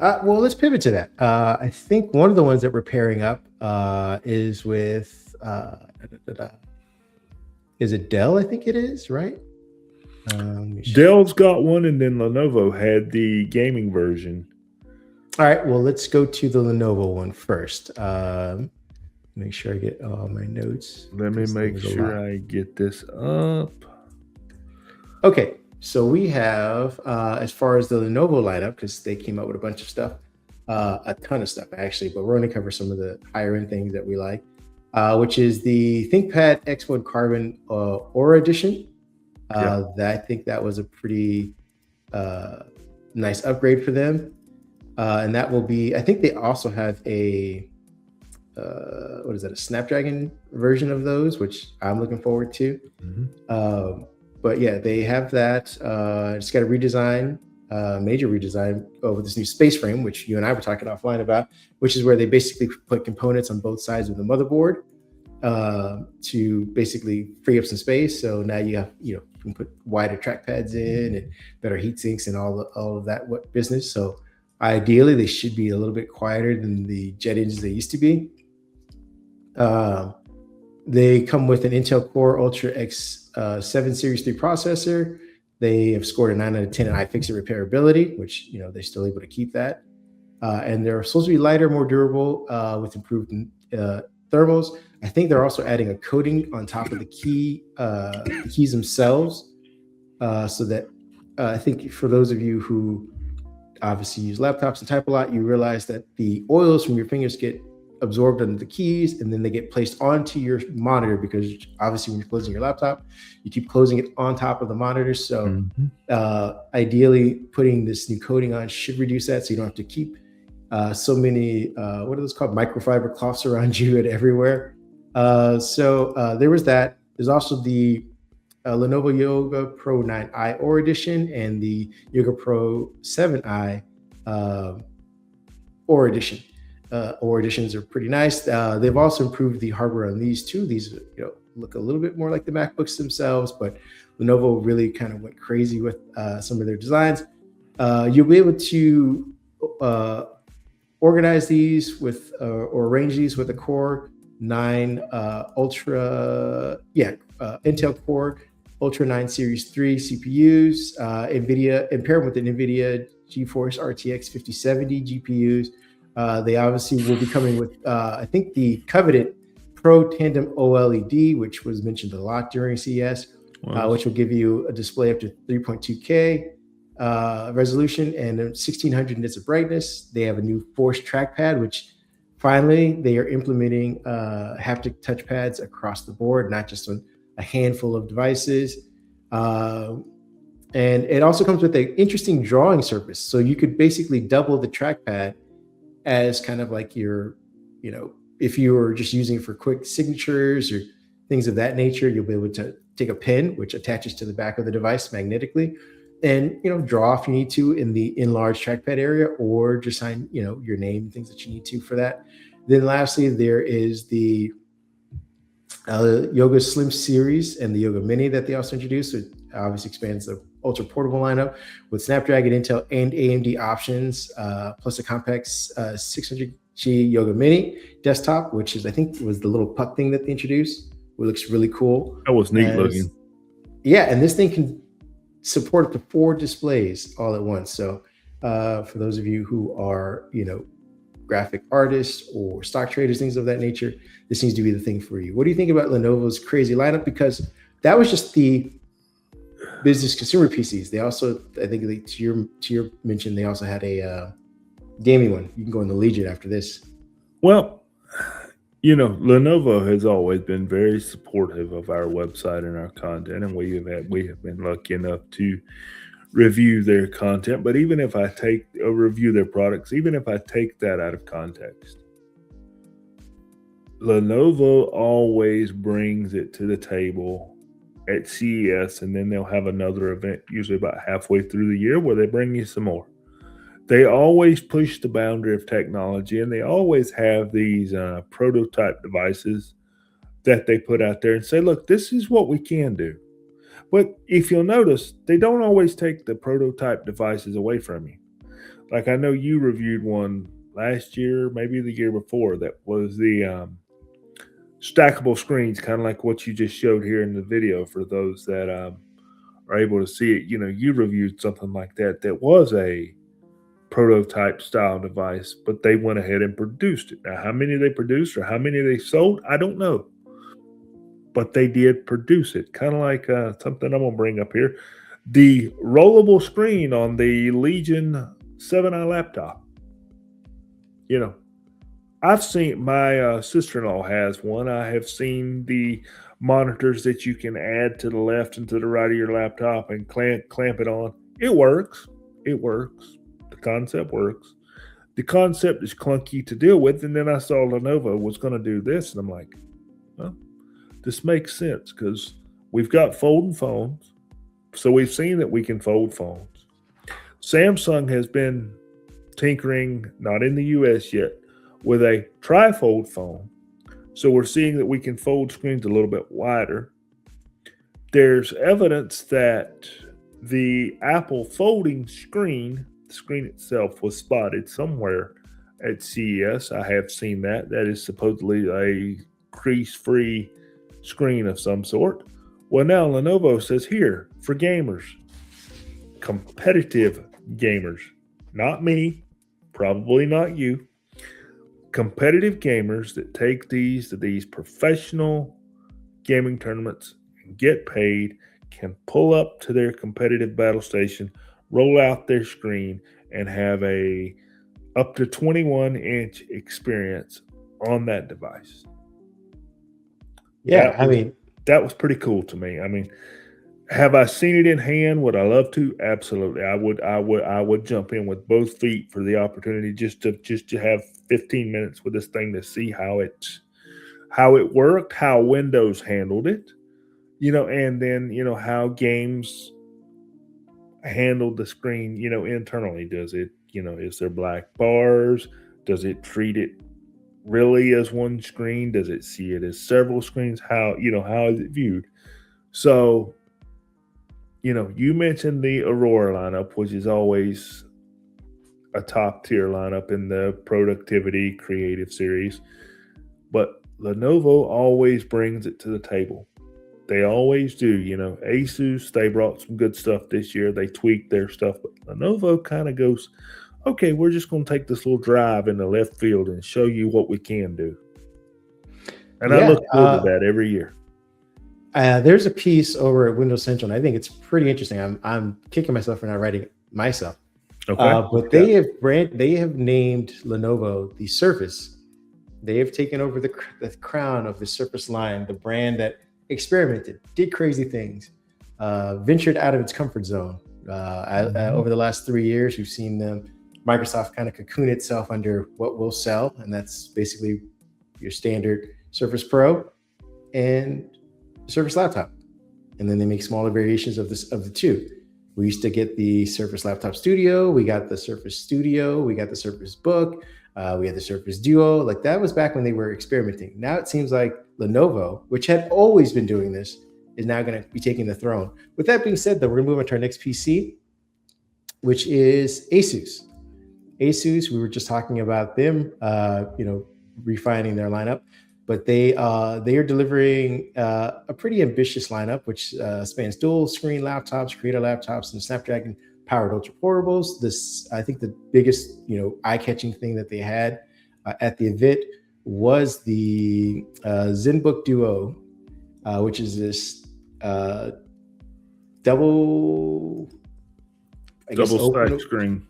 Speaker 1: Well, let's pivot to that. I think one of the ones that we're pairing up is with, is it Dell? I think it is, right?
Speaker 2: Dell's got one, and then Lenovo had the gaming version.
Speaker 1: All right, well, let's go to the Lenovo one first. Make sure I get all my notes.
Speaker 2: Let me make sure I get this up.
Speaker 1: Okay, so we have, as far as the Lenovo lineup, because they came out with a bunch of stuff, a ton of stuff actually, but we're going to cover some of the higher end things that we like, which is the ThinkPad X1 Carbon Aura Edition. I think that was a pretty nice upgrade for them. And that will be, I think they also have a, a Snapdragon version of those, which I'm looking forward to. Mm-hmm. But yeah, they have that. It's got a redesign, major redesign with this new space frame, which you and I were talking offline about, which is where they basically put components on both sides of the motherboard to basically free up some space. So now you have, you can put wider trackpads in and better heat sinks and all of that business. So ideally, they should be a little bit quieter than the jet engines they used to be. They come with an Intel Core Ultra X7 Series 3 processor. They have scored a 9 out of 10 in iFixit repairability, which, they're still able to keep that. And they're supposed to be lighter, more durable, with improved thermals. I think they're also adding a coating on top of the keys themselves, so that I think for those of you who obviously use laptops and type a lot, you realize that the oils from your fingers get absorbed under the keys and then they get placed onto your monitor, because obviously when you're closing your laptop, you keep closing it on top of the monitor. So ideally putting this new coating on should reduce that, so you don't have to keep so many, what are those called? Microfiber cloths around you and everywhere. So there was that. There's also the Lenovo Yoga Pro 9i Aura Edition and the Yoga Pro 7i Aura Edition. Aura Editions are pretty nice. They've also improved the hardware on these too. These look a little bit more like the MacBooks themselves, but Lenovo really kind of went crazy with some of their designs. You'll be able to organize these with or arrange these with a Core 9 Intel Core Ultra 9 Series 3 CPUs, NVIDIA, and pair them with an NVIDIA GeForce RTX 5070 GPUs. They obviously will be coming with, I think, the coveted Pro Tandem OLED, which was mentioned a lot during CES, which will give you a display up to 3.2K resolution and 1600 nits of brightness. They have a new Force trackpad, which finally they are implementing haptic touchpads across the board, not just on a handful of devices. And it also comes with an interesting drawing surface. So you could basically double the trackpad as kind of like your, if you were just using it for quick signatures or things of that nature, you'll be able to take a pen, which attaches to the back of the device magnetically, and, draw if you need to in the enlarged trackpad area, or just sign, your name, things that you need to for that. Then lastly, there is the Yoga Slim series and the Yoga Mini that they also introduced. So it obviously expands the ultra portable lineup with Snapdragon, Intel, and AMD options, plus a compact 600G Yoga Mini desktop, which is, I think, was the little puck thing that they introduced looks really cool.
Speaker 2: That was neat looking.
Speaker 1: Yeah, and this thing can support up to 4 displays all at once. So for those of you who are, graphic artists or stock traders, things of that nature, this seems to be the thing for you. What do you think about Lenovo's crazy lineup? Because that was just the business consumer PCs. They also, I think, to your mention, they also had a gaming one. You can go in the Legion after this.
Speaker 2: Well, Lenovo has always been very supportive of our website and our content, and we have been lucky enough to review their content. But even if I review their products, even if I take that out of context, Lenovo always brings it to the table at CES, and then they'll have another event usually about halfway through the year where they bring you some more. They always push the boundary of technology, and they always have these prototype devices that they put out there and say, look, this is what we can do. But if you'll notice, they don't always take the prototype devices away from you. Like I know you reviewed one last year, maybe the year before, that was the stackable screens, kind of like what you just showed here in the video for those that are able to see it. You reviewed something like that was a prototype style device, but they went ahead and produced it. Now, how many they produced or how many they sold, I don't know. But they did produce it. Kind of like something I'm going to bring up here. The rollable screen on the Legion 7i laptop. I've seen, my sister-in-law has one. I have seen the monitors that you can add to the left and to the right of your laptop and clamp it on. It works. It works. The concept works. The concept is clunky to deal with. And then I saw Lenovo was going to do this, and I'm like, well, this makes sense because we've got folding phones. So we've seen that we can fold phones. Samsung has been tinkering, not in the US yet, with a trifold phone. So we're seeing that we can fold screens a little bit wider. There's evidence that the Apple folding screen, the screen itself, was spotted somewhere at CES. I have seen that. That is supposedly a crease-free screen of some sort. Well, now Lenovo says here, for gamers, competitive gamers, not me, probably not you, competitive gamers that take these to these professional gaming tournaments and get paid can pull up to their competitive battle station, roll out their screen, and have a up to 21-inch experience on that device.
Speaker 1: Yeah,
Speaker 2: that was pretty cool to me. I mean, have I seen it in hand? Would I love to? Absolutely. I would jump in with both feet for the opportunity just to have 15 minutes with this thing to see how it worked, how Windows handled it, and then, how games handled the screen, internally. Does it, is there black bars? Does it treat it really as one screen? Does it see it as several screens? How is it viewed? So, you mentioned the Aurora lineup, which is always a top tier lineup in the productivity creative series, but Lenovo always brings it to the table. They always do. Asus, they brought some good stuff this year. They tweaked their stuff, but Lenovo kind of goes, okay, we're just going to take this little drive in the left field and show you what we can do. And I look forward to that every year.
Speaker 1: There's a piece over at Windows Central, and I think it's pretty interesting. I'm kicking myself for not writing it myself. Okay. But they have named Lenovo the Surface. They have taken over the crown of the Surface line, the brand that experimented, did crazy things, ventured out of its comfort zone. Over the last 3 years, we've seen Microsoft kind of cocoon itself under what will sell, and that's basically your standard Surface Pro and Surface Laptop. And then they make smaller variations of the two. We used to get the Surface Laptop Studio, we got the Surface Studio, we got the Surface Book, we had the Surface Duo. Like, that was back when they were experimenting. Now it seems like Lenovo, which had always been doing this, is now going to be taking the throne. With that being said, though, we're going to move on to our next PC, which is Asus. Asus, we were just talking about them, refining their lineup. but they are delivering a pretty ambitious lineup, which spans dual screen laptops, creator laptops, and Snapdragon powered ultra portables. This, I think, the biggest eye-catching thing that they had at the event was the ZenBook Duo, which is this double
Speaker 2: stack screen.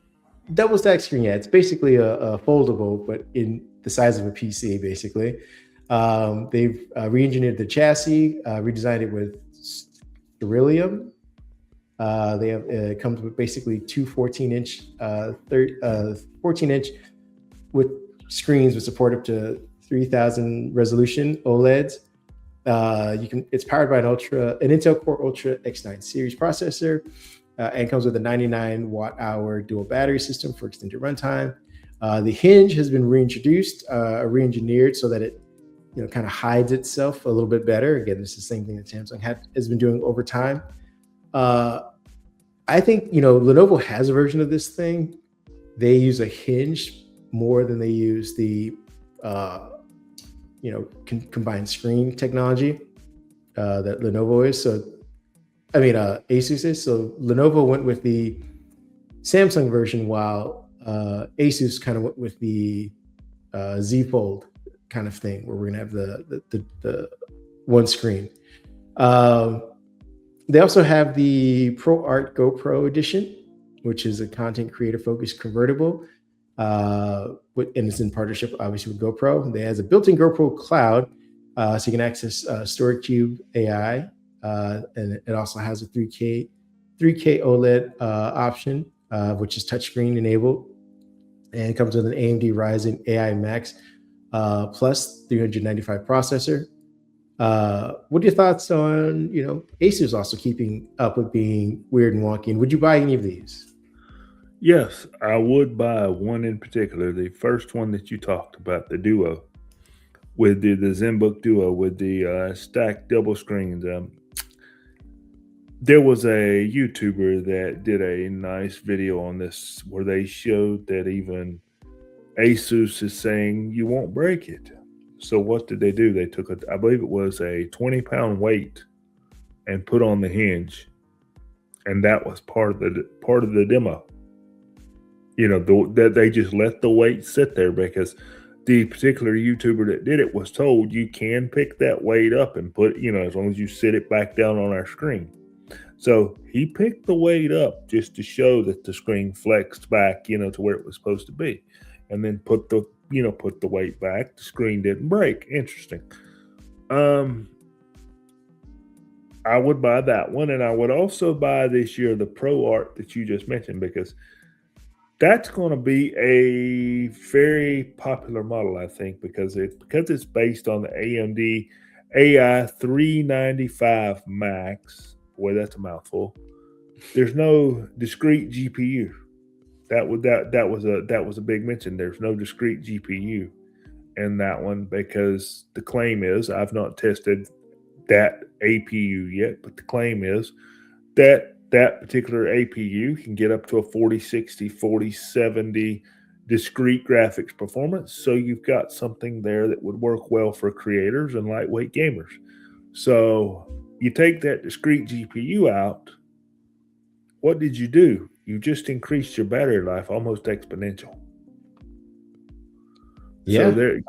Speaker 1: Double stack screen, yeah. It's basically a foldable, but in the size of a PC, basically. They've re-engineered the chassis, redesigned it with beryllium. They have it comes with basically two 14-inch, 14-inch with screens with support up to 3000 resolution OLEDs. It's powered by an Intel Core Ultra X9 series processor, and comes with a 99 watt-hour dual battery system for extended runtime. The hinge has been reintroduced, re-engineered so that it kind of hides itself a little bit better. Again, this is the same thing that Samsung has been doing over time. I think Lenovo has a version of this thing. They use a hinge more than they use the combined screen technology that Lenovo is. Asus is. So Lenovo went with the Samsung version, while Asus kind of went with the Z Fold kind of thing, where we're gonna have the one screen. They also have the ProArt GoPro edition, which is a content creator focused convertible, and it's in partnership obviously with GoPro. They has a built-in GoPro cloud, so you can access StoryCube AI, and it also has a 3K OLED option, which is touchscreen enabled, and it comes with an AMD Ryzen AI Max plus 395 processor. What are your thoughts on Asus also keeping up with being weird and wonky? And would you buy any of these?
Speaker 2: Yes, I would buy one in particular. The first one that you talked about, the Duo, with the ZenBook Duo with the stacked double screens. There was a YouTuber that did a nice video on this where they showed that even Asus is saying you won't break it. So what did they do? They took I believe it was a 20-pound weight and put on the hinge, and that was part of the demo. That they just let the weight sit there, because the particular YouTuber that did it was told you can pick that weight up and put, as long as you sit it back down on our screen. So he picked the weight up just to show that the screen flexed back, to where it was supposed to be, and then put the weight back. The screen didn't break. Interesting. I would buy that one, and I would also buy this year the ProArt that you just mentioned, because that's going to be a very popular model, I think, because it's based on the AMD AI 395 Max. Boy, that's a mouthful. There's no discrete GPU. That was a big mention. There's no discrete GPU in that one, because the claim is, I've not tested that APU yet, but the claim is that particular APU can get up to a 4060, 4070 discrete graphics performance. So you've got something there that would work well for creators and lightweight gamers. So you take that discrete GPU out, what did you do? You just increased your battery life almost exponential.
Speaker 1: Yeah.
Speaker 2: So there,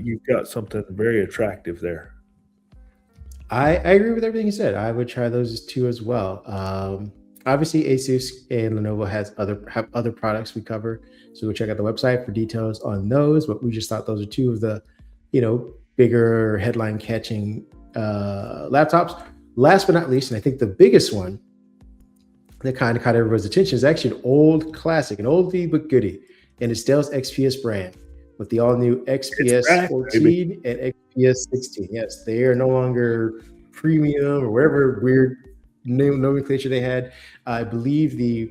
Speaker 2: you've got something very attractive there.
Speaker 1: I agree with everything you said. I would try those two as well. Obviously, Asus and Lenovo have other products we cover, so go check out the website for details on those. But we just thought those are two of the, bigger headline-catching laptops. Last but not least, and I think the biggest one that kind of caught everybody's attention is actually an old classic, an oldie but goodie, and it's Dell's XPS brand with the all-new XPS 14 and XPS 16. Yes, they are no longer premium or whatever weird nomenclature they had. I believe the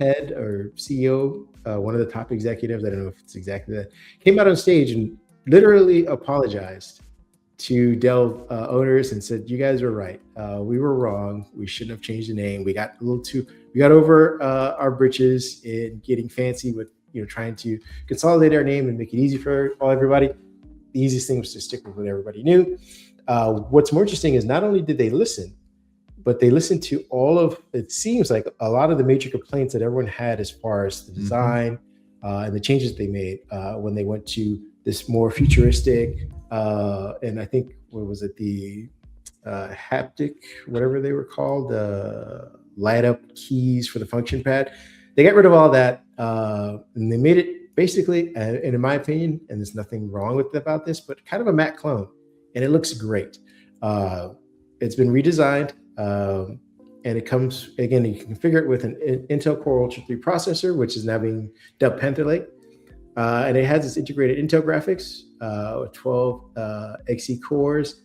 Speaker 1: head or CEO, one of the top executives, I don't know if it's exactly that, came out on stage and literally apologized to Dell owners and said, "You guys were right. We were wrong. We shouldn't have changed the name. We got over our britches in getting fancy with trying to consolidate our name and make it easy for everybody. The easiest thing was to stick with what everybody knew. What's more interesting is not only did they listen, but they listened to it seems like a lot of the major complaints that everyone had as far as the design and the changes they made when they went to this more futuristic, and I think, what was it, the haptic, whatever they were called, light up keys for the function pad. They got rid of all that, and they made it basically, and in my opinion, and there's nothing wrong about this, but kind of a Mac clone, and it looks great. It's been redesigned, and it comes, again, you can configure it with an Intel Core Ultra 3 processor, which is now being dubbed Panther Lake. And it has its integrated Intel graphics, 12 Xe cores,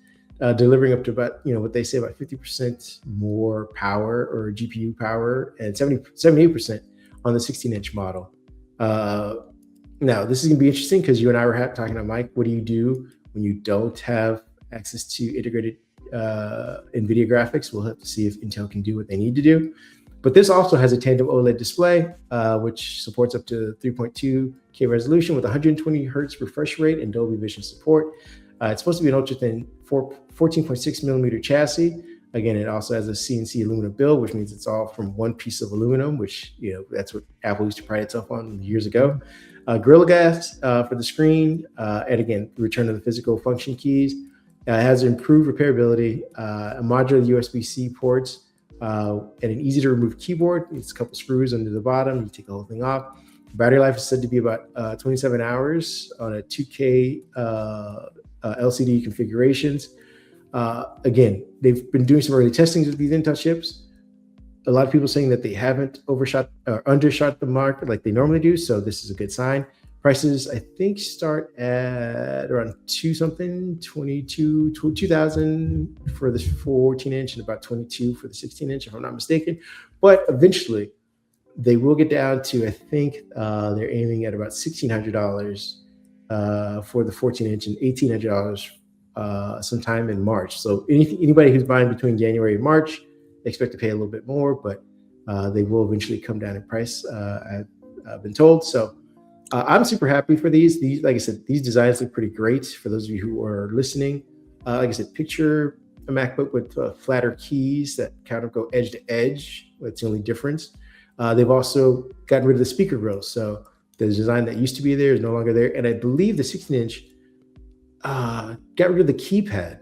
Speaker 1: delivering up to about, what they say, about 50% more power or GPU power, and 78% on the 16-inch model. Now, this is going to be interesting because you and I were talking about, Mike, what do you do when you don't have access to integrated NVIDIA graphics? We'll have to see if Intel can do what they need to do. But this also has a tandem OLED display, which supports up to 3.2K resolution with 120 hertz refresh rate and Dolby Vision support. It's supposed to be an ultra-thin 14.6 millimeter chassis. Again, it also has a CNC aluminum build, which means it's all from one piece of aluminum, which, that's what Apple used to pride itself on years ago. Gorilla Glass for the screen, and again, return to the physical function keys. It has improved repairability, a modular USB-C ports, and an easy to remove keyboard. It's a couple screws under the bottom. You take the whole thing off. Battery life is said to be about 27 hours on a 2K LCD configurations. Again, they've been doing some early testings with these Intel chips. A lot of people saying that they haven't overshot or undershot the mark like they normally do. So this is a good sign. Prices, I think, start at around 2,000 for the 14-inch and about 22 for the 16-inch, if I'm not mistaken. But eventually, they will get down to, I think, they're aiming at about $1,600 for the 14-inch and $1,800 sometime in March. So anybody who's buying between January and March, they expect to pay a little bit more, but they will eventually come down in price, I've been told. So I'm super happy for these. Like I said, these designs look pretty great for those of you who are listening. Like I said, picture a MacBook with flatter keys that kind of go edge to edge. That's the only difference. They've also gotten rid of the speaker grills. So the design that used to be there is no longer there. And I believe the 16-inch got rid of the keypad,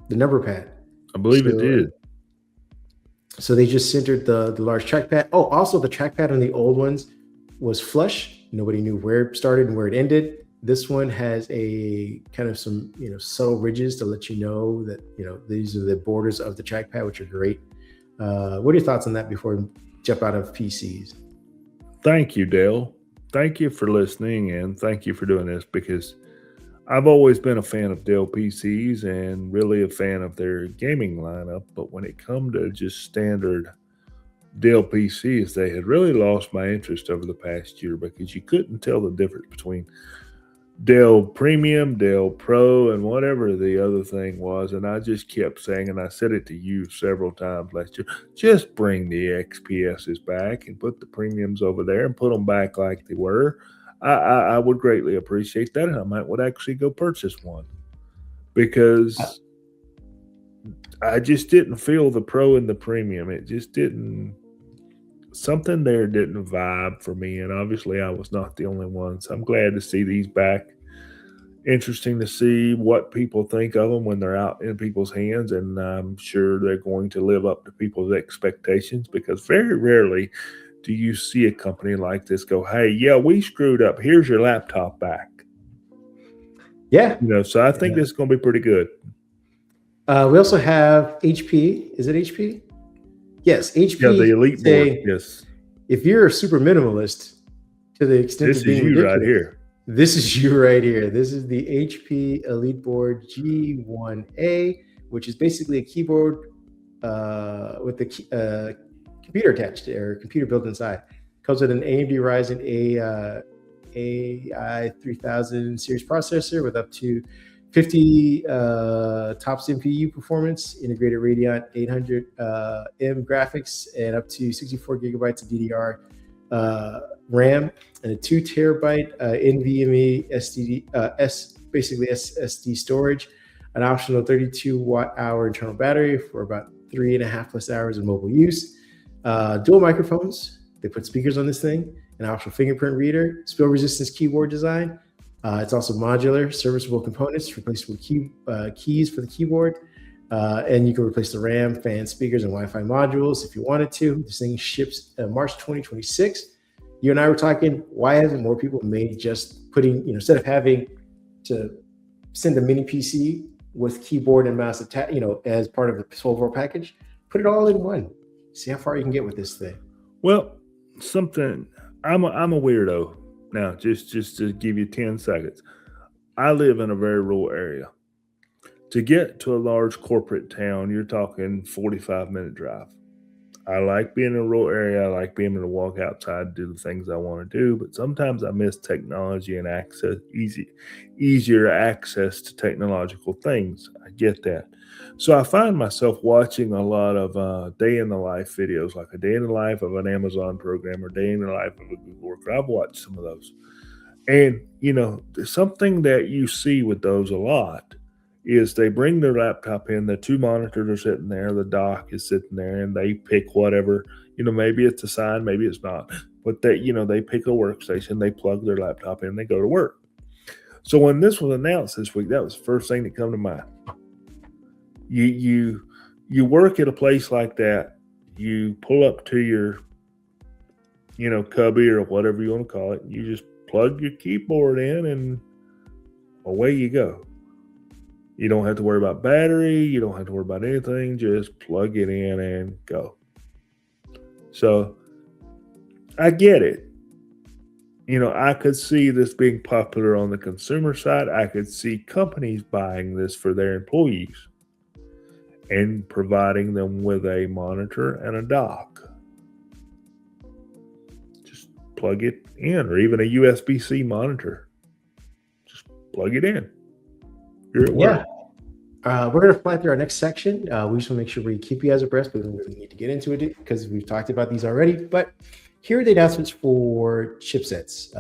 Speaker 1: the number pad.
Speaker 2: I believe it did.
Speaker 1: So they just centered the large trackpad. Oh, also the trackpad on the old ones was flush. Nobody knew where it started and where it ended. This one has a kind of some, subtle ridges to let you know that, these are the borders of the trackpad, which are great. What are your thoughts on that before we jump out of PCs?
Speaker 2: Thank you, Dale. Thank you for listening, and thank you for doing this, because I've always been a fan of Dell PCs and really a fan of their gaming lineup. But when it come to just standard Dell PCs, they had really lost my interest over the past year, because you couldn't tell the difference between Dell Premium, Dell Pro, and whatever the other thing was. And I just kept saying, and I said it to you several times last year, just bring the XPSs back and put the premiums over there and put them back like they were. I would greatly appreciate that, and I would actually go purchase one, because I just didn't feel the Pro and the Premium. It just didn't. Something there didn't vibe for me, and obviously I was not the only one. So I'm glad to see these back. Interesting to see what people think of them when they're out in people's hands, and I'm sure they're going to live up to people's expectations, because very rarely do you see a company like this go, hey, yeah, we screwed up. Here's your laptop back.
Speaker 1: Yeah.
Speaker 2: So I think this is going to be pretty good.
Speaker 1: We also have HP. Is it HP? Yes, HP.
Speaker 2: Yeah, the Elite board. Yes.
Speaker 1: If you're a super minimalist to the extent
Speaker 2: this
Speaker 1: of being
Speaker 2: is you
Speaker 1: ridiculous,
Speaker 2: right here.
Speaker 1: This is you right here. This is the HP Elite Board G1A, which is basically a keyboard with the computer attached or computer built inside. Comes with an AMD Ryzen AI 3000 series processor with up to 50 TOPS CPU performance, integrated Radeon 800M graphics, and up to 64 gigabytes of RAM and a 2 terabyte NVMe basically SSD storage, an optional 32 watt hour internal battery for about 3.5 plus hours of mobile use, dual microphones. They put speakers on this thing, an optional fingerprint reader, spill resistance keyboard design. It's also modular, serviceable components, replaceable keys for the keyboard. And you can replace the RAM, fan, speakers, and Wi-Fi modules if you wanted to. This thing ships March 2026. You and I were talking, why haven't more people made just putting, instead of having to send a mini PC with keyboard and mouse as part of the overall package, put it all in one. See how far you can get with this thing.
Speaker 2: Well, I'm a weirdo. Now, just to give you 10 seconds. I live in a very rural area. To get to a large corporate town, you're talking 45-minute drive. I like being in a rural area. I like being able to walk outside, do the things I want to do, but sometimes I miss technology and easier access to technological things. I get that. So I find myself watching a lot of day in the life videos, like a day in the life of an Amazon program or day in the life of a Google worker. I've watched some of those. And, something that you see with those a lot is they bring their laptop in, the two monitors are sitting there, the dock is sitting there, and they pick whatever, maybe it's assigned, maybe it's not, but they pick a workstation, they plug their laptop in, they go to work. So when this was announced this week, that was the first thing that come to mind. You work at a place like that, you pull up to your, cubby or whatever you want to call it, you just plug your keyboard in and away you go. You don't have to worry about battery. You don't have to worry about anything. Just plug it in and go. So I get it. I could see this being popular on the consumer side. I could see companies buying this for their employees and providing them with a monitor and a dock. Just plug it in, or even a USB-C monitor. Just plug it in. You're at work.
Speaker 1: Yeah. We're going to fly through our next section. We just want to make sure we keep you guys abreast, but we don't really need to get into it because we've talked about these already. But here are the announcements for chipsets,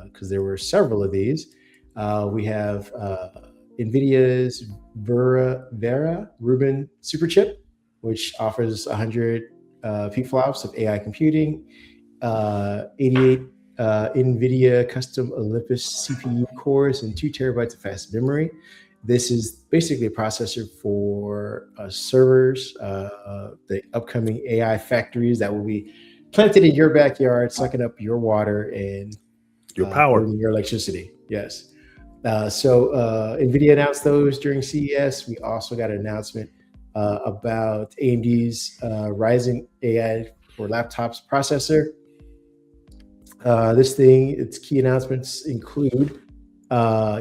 Speaker 1: because there were several of these. We have NVIDIA's Vera Rubin Superchip, which offers 100 petaflops of AI computing, 88 NVIDIA custom Olympus CPU cores, and 2 terabytes of fast memory. This is basically a processor for servers, the upcoming AI factories that will be planted in your backyard, sucking up your water and
Speaker 2: your power,
Speaker 1: your electricity. Yes. So NVIDIA announced those during CES. We also got an announcement about AMD's Ryzen AI for laptops processor. Its key announcements include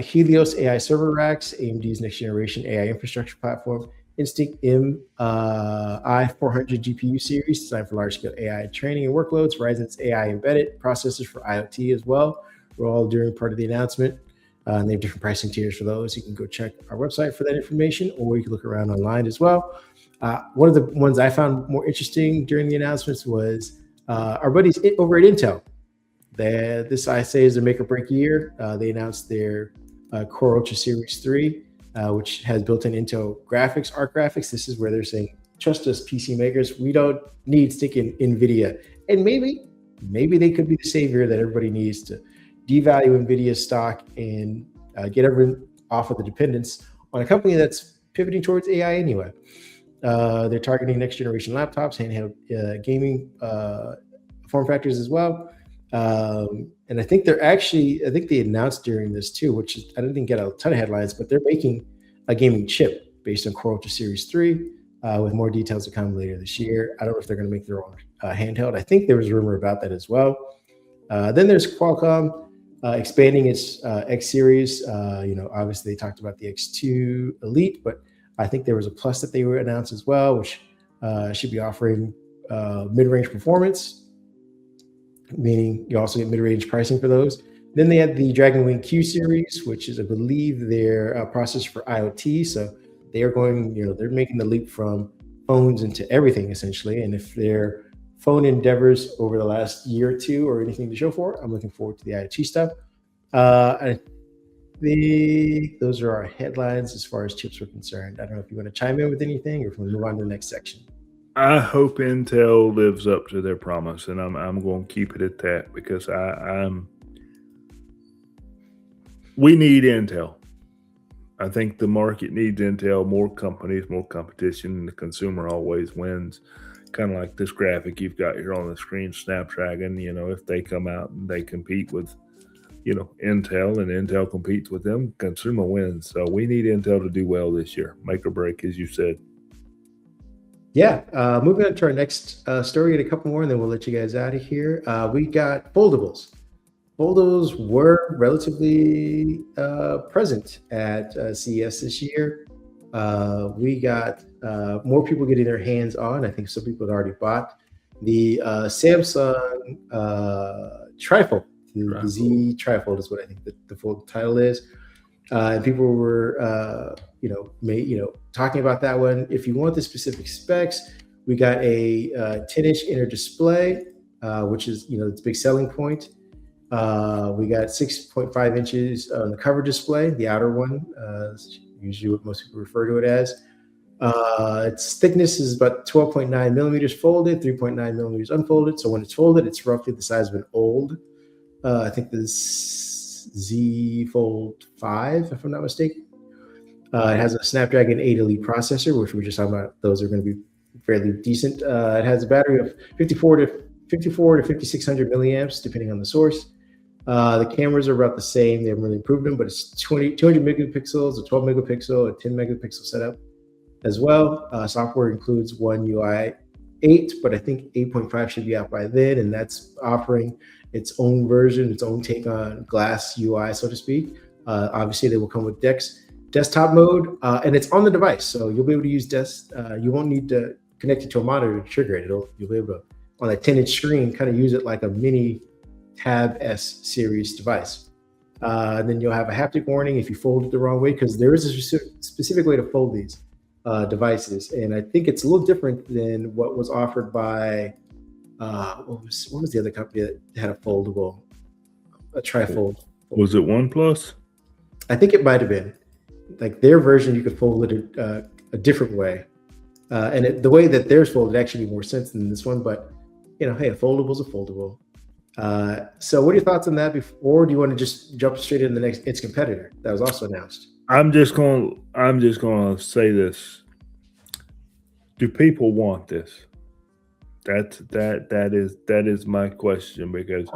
Speaker 1: Helios AI server racks, AMD's next generation AI infrastructure platform, Instinct i400 GPU series designed for large scale AI training and workloads, Ryzen's AI embedded processors for IoT as well. We're all during part of the announcement. And they have different pricing tiers for those. You can go check our website for that information, or you can look around online as well. One of the ones I found more interesting during the announcements was our buddies over at Intel. This, I say, is their make or break year. They announced their Core Ultra Series 3, which has built-in Intel graphics, ARC graphics. This is where they're saying, trust us, PC makers, we don't need sticking NVIDIA. And maybe they could be the savior that everybody needs to devalue NVIDIA stock and get everyone off of the dependence on a company that's pivoting towards AI anyway. They're targeting next generation laptops, handheld gaming form factors as well. And I think they announced during this too, which is, I didn't get a ton of headlines, but they're making a gaming chip based on Core Ultra Series 3 with more details to come later this year. I don't know if they're going to make their own handheld. I think there was a rumor about that as well. Then there's Qualcomm expanding its X series. Obviously they talked about the X2 Elite, but I think there was a Plus that they were announced as well, which should be offering mid-range performance, meaning you also get mid-range pricing for those. Then they had the Dragon Wing Q series, which is, I believe, their processor for IoT. So they are going, they're making the leap from phones into everything essentially. And if their phone endeavors over the last year or two or anything to show for it. I'm looking forward to the IoT stuff. I think those are our headlines as far as chips are concerned. I don't know if you want to chime in with anything or if we move on to the next section.
Speaker 2: I hope Intel lives up to their promise, and I'm going to keep it at that, because we need Intel. I think the market needs Intel, more companies, more competition, and the consumer always wins. Kind of like this graphic you've got here on the screen, Snapdragon. If they come out and they compete with, Intel, and Intel competes with them, consumer wins. So we need Intel to do well this year. Make or break, as you said.
Speaker 1: Yeah, moving on to our next story, and a couple more, and then we'll let you guys out of here. We got foldables. Foldables were relatively present at CES this year. We got more people getting their hands on. I think some people had already bought the Samsung trifold. The Z trifold is what I think the full title is. And people were, talking about that one. If you want the specific specs, we got a 10-inch inner display, which is, its big selling point. We got 6.5 inches on the cover display, the outer one, usually what most people refer to it as. Its thickness is about 12.9 millimeters folded, 3.9 millimeters unfolded. So when it's folded, it's roughly the size of an old, I think the Z Fold 5, if I'm not mistaken. It has a Snapdragon 8 Elite processor, which we were just talking about. Those are going to be fairly decent. It has a battery of 54 to 5600 milliamps, depending on the source. The cameras are about the same. They haven't really improved them, but it's 200 megapixels, a 12 megapixel, a 10 megapixel setup as well. Software includes One UI 8, but I think 8.5 should be out by then, and that's offering its own version, its own take on glass UI, so to speak. Obviously, they will come with desktop mode, and it's on the device, so you'll be able to use you won't need to connect it to a monitor to trigger it. You'll be able to, on that 10-inch screen, kind of use it like a mini Tab S series device. And then you'll have a haptic warning if you fold it the wrong way, because there is a specific way to fold these devices, and I think it's a little different than what was offered by what was the other company that had a trifold?
Speaker 2: Was it OnePlus?
Speaker 1: I think it might have been. Like their version, you could fold it a different way, and the way that theirs folded actually made more sense than this one. But hey, a foldable is a foldable. So what are your thoughts on that? Or do you want to just jump straight into its competitor that was also announced?
Speaker 2: I'm just going to say this. Do people want this? That is my question, because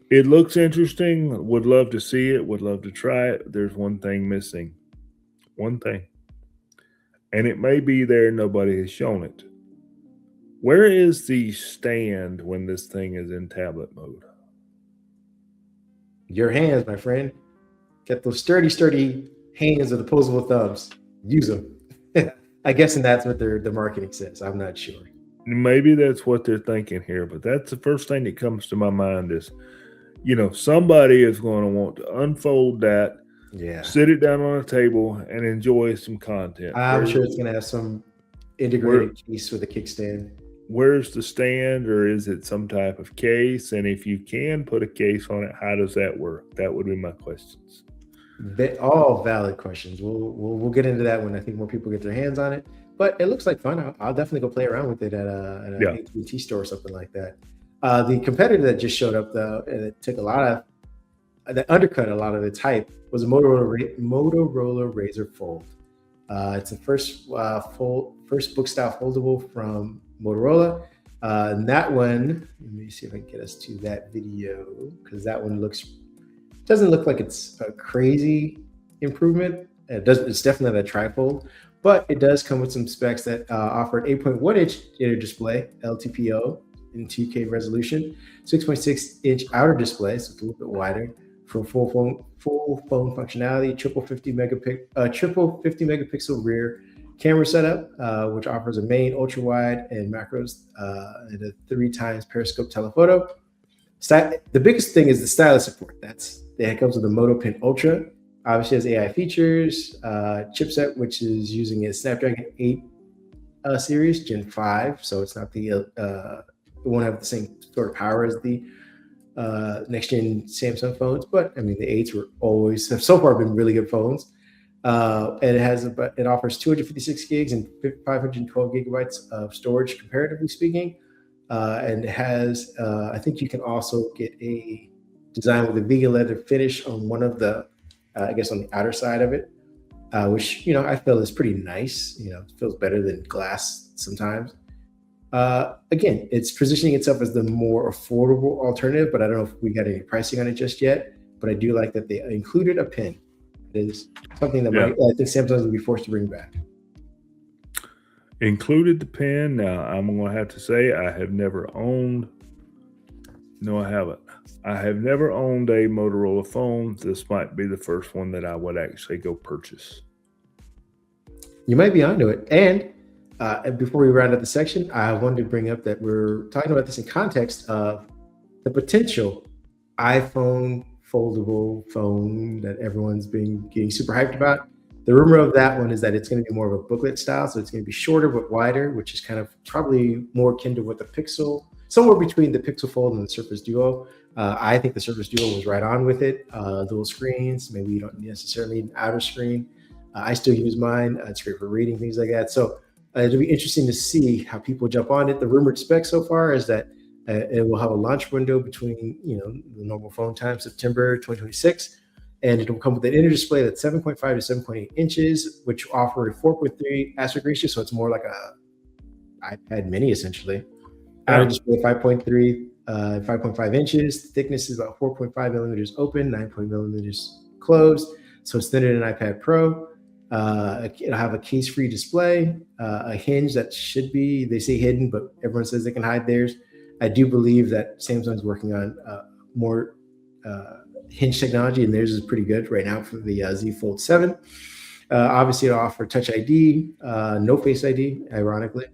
Speaker 2: it looks interesting. Would love to see it. Would love to try it. There's one thing missing. One thing. And it may be there. Nobody has shown it. Where is the stand when this thing is in tablet mode?
Speaker 1: Your hands, my friend. Get those sturdy hands with opposable thumbs. Use them. I guess, and that's what their marketing says. I'm not sure.
Speaker 2: Maybe that's what they're thinking here, but that's the first thing that comes to my mind is, somebody is going to want to unfold that, sit it down on a table, and enjoy some content.
Speaker 1: I'm sure it's going to have some integrated case with a kickstand.
Speaker 2: Where's the stand, or is it some type of case? And if you can put a case on it, how does that work? That would be my questions.
Speaker 1: All valid questions. We'll get into that when I think more people get their hands on it. But it looks like fun. I'll definitely go play around with it at an AT&T store or something like that. The competitor that just showed up, though, and it took that undercut a lot of its hype, was a Motorola Razr Fold. It's the first book style foldable from Motorola. And that one, let me see if I can get us to that video, because that one doesn't look like it's a crazy improvement. It's definitely not a trifold, but it does come with some specs that offer an 8.1-inch inner display, LTPO, in 2K resolution, 6.6-inch outer display, so it's a little bit wider, for full phone functionality, triple 50 megapixel rear camera setup, which offers a main, ultra wide, and macros, and a 3x periscope telephoto. The biggest thing is the stylus support. It comes with a Moto Pen Ultra. Obviously has AI features, chipset, which is using a Snapdragon 8 series, Gen 5. So it's not the won't have the same sort of power as the next gen Samsung phones, but I mean the 8s were always have so far been really good phones. And it offers 256 gigs and 512 gigabytes of storage, comparatively speaking. And it has, I think you can also get a design with a vegan leather finish on one of the, I guess on the outer side of it, which, I feel is pretty nice. It feels better than glass sometimes. Again, it's positioning itself as the more affordable alternative, but I don't know if we got any pricing on it just yet. But I do like that they included a pen. It is something that I think Samsung will be forced to bring back.
Speaker 2: Included the pen. Now, I'm going to have to say I have never owned. No, I haven't. I have never owned a Motorola phone. This might be the first one that I would actually go purchase.
Speaker 1: You might be onto it. And before we round up the section, I wanted to bring up that we're talking about this in context of the potential iPhone foldable phone that everyone's been getting super hyped about. The rumor of that one is that it's going to be more of a booklet style. So it's going to be shorter but wider, which is kind of probably more akin to what the Pixel, somewhere between the Pixel Fold and the Surface Duo. I think the Surface Duo was right on with it. Dual screens, maybe you don't necessarily need an outer screen. I still use mine. It's great for reading, things like that. So it'll be interesting to see how people jump on it. The rumored spec so far is that it will have a launch window between, the normal phone time, September 2026, and it will come with an inner display that's 7.5 to 7.8 inches, which offer a 4.3 aspect ratio, so it's more like a iPad Mini essentially. Outer display 5.3, 5.5 inches. The thickness is about 4.5 millimeters open, 9.0 millimeters closed, so it's thinner than iPad Pro. It'll have a case-free display, a hinge that should be, they say hidden, but everyone says they can hide theirs. I do believe that Samsung's working on more hinge technology, and theirs is pretty good right now for the Z Fold 7. Obviously, it'll offer Touch ID, no Face ID, ironically.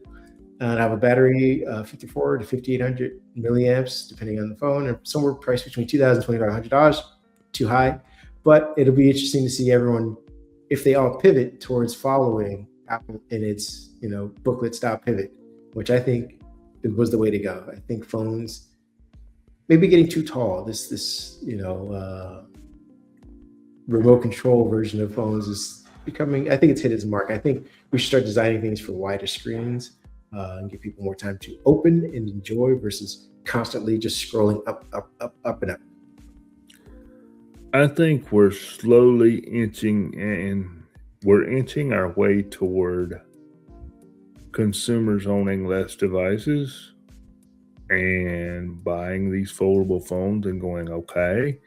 Speaker 1: And I have a battery 54 to 5,800 milliamps, depending on the phone, and somewhere priced between $2,000 and $2,500. Too high, but it'll be interesting to see everyone if they all pivot towards following Apple in its booklet style pivot, which I think it was the way to go. I think phones maybe getting too tall. This remote control version of phones is becoming, I think it's hit its mark. I think we should start designing things for wider screens and give people more time to open and enjoy versus constantly just scrolling up and up.
Speaker 2: I think we're slowly inching our way toward consumers owning less devices and buying these foldable phones and going, okay,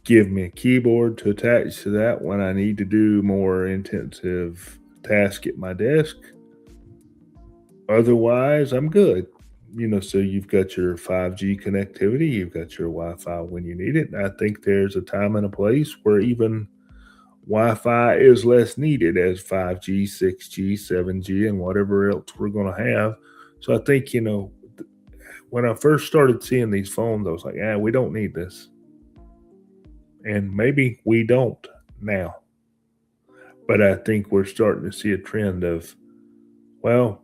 Speaker 2: give me a keyboard to attach to that when I need to do more intensive tasks at my desk. Otherwise, I'm good. So you've got your 5G connectivity, you've got your Wi-Fi when you need it. And I think there's a time and a place where even Wi-Fi is less needed as 5G, 6G, 7G, and whatever else we're going to have. So I think, when I first started seeing these phones, I was like, we don't need this. And maybe we don't now. But I think we're starting to see a trend of, well,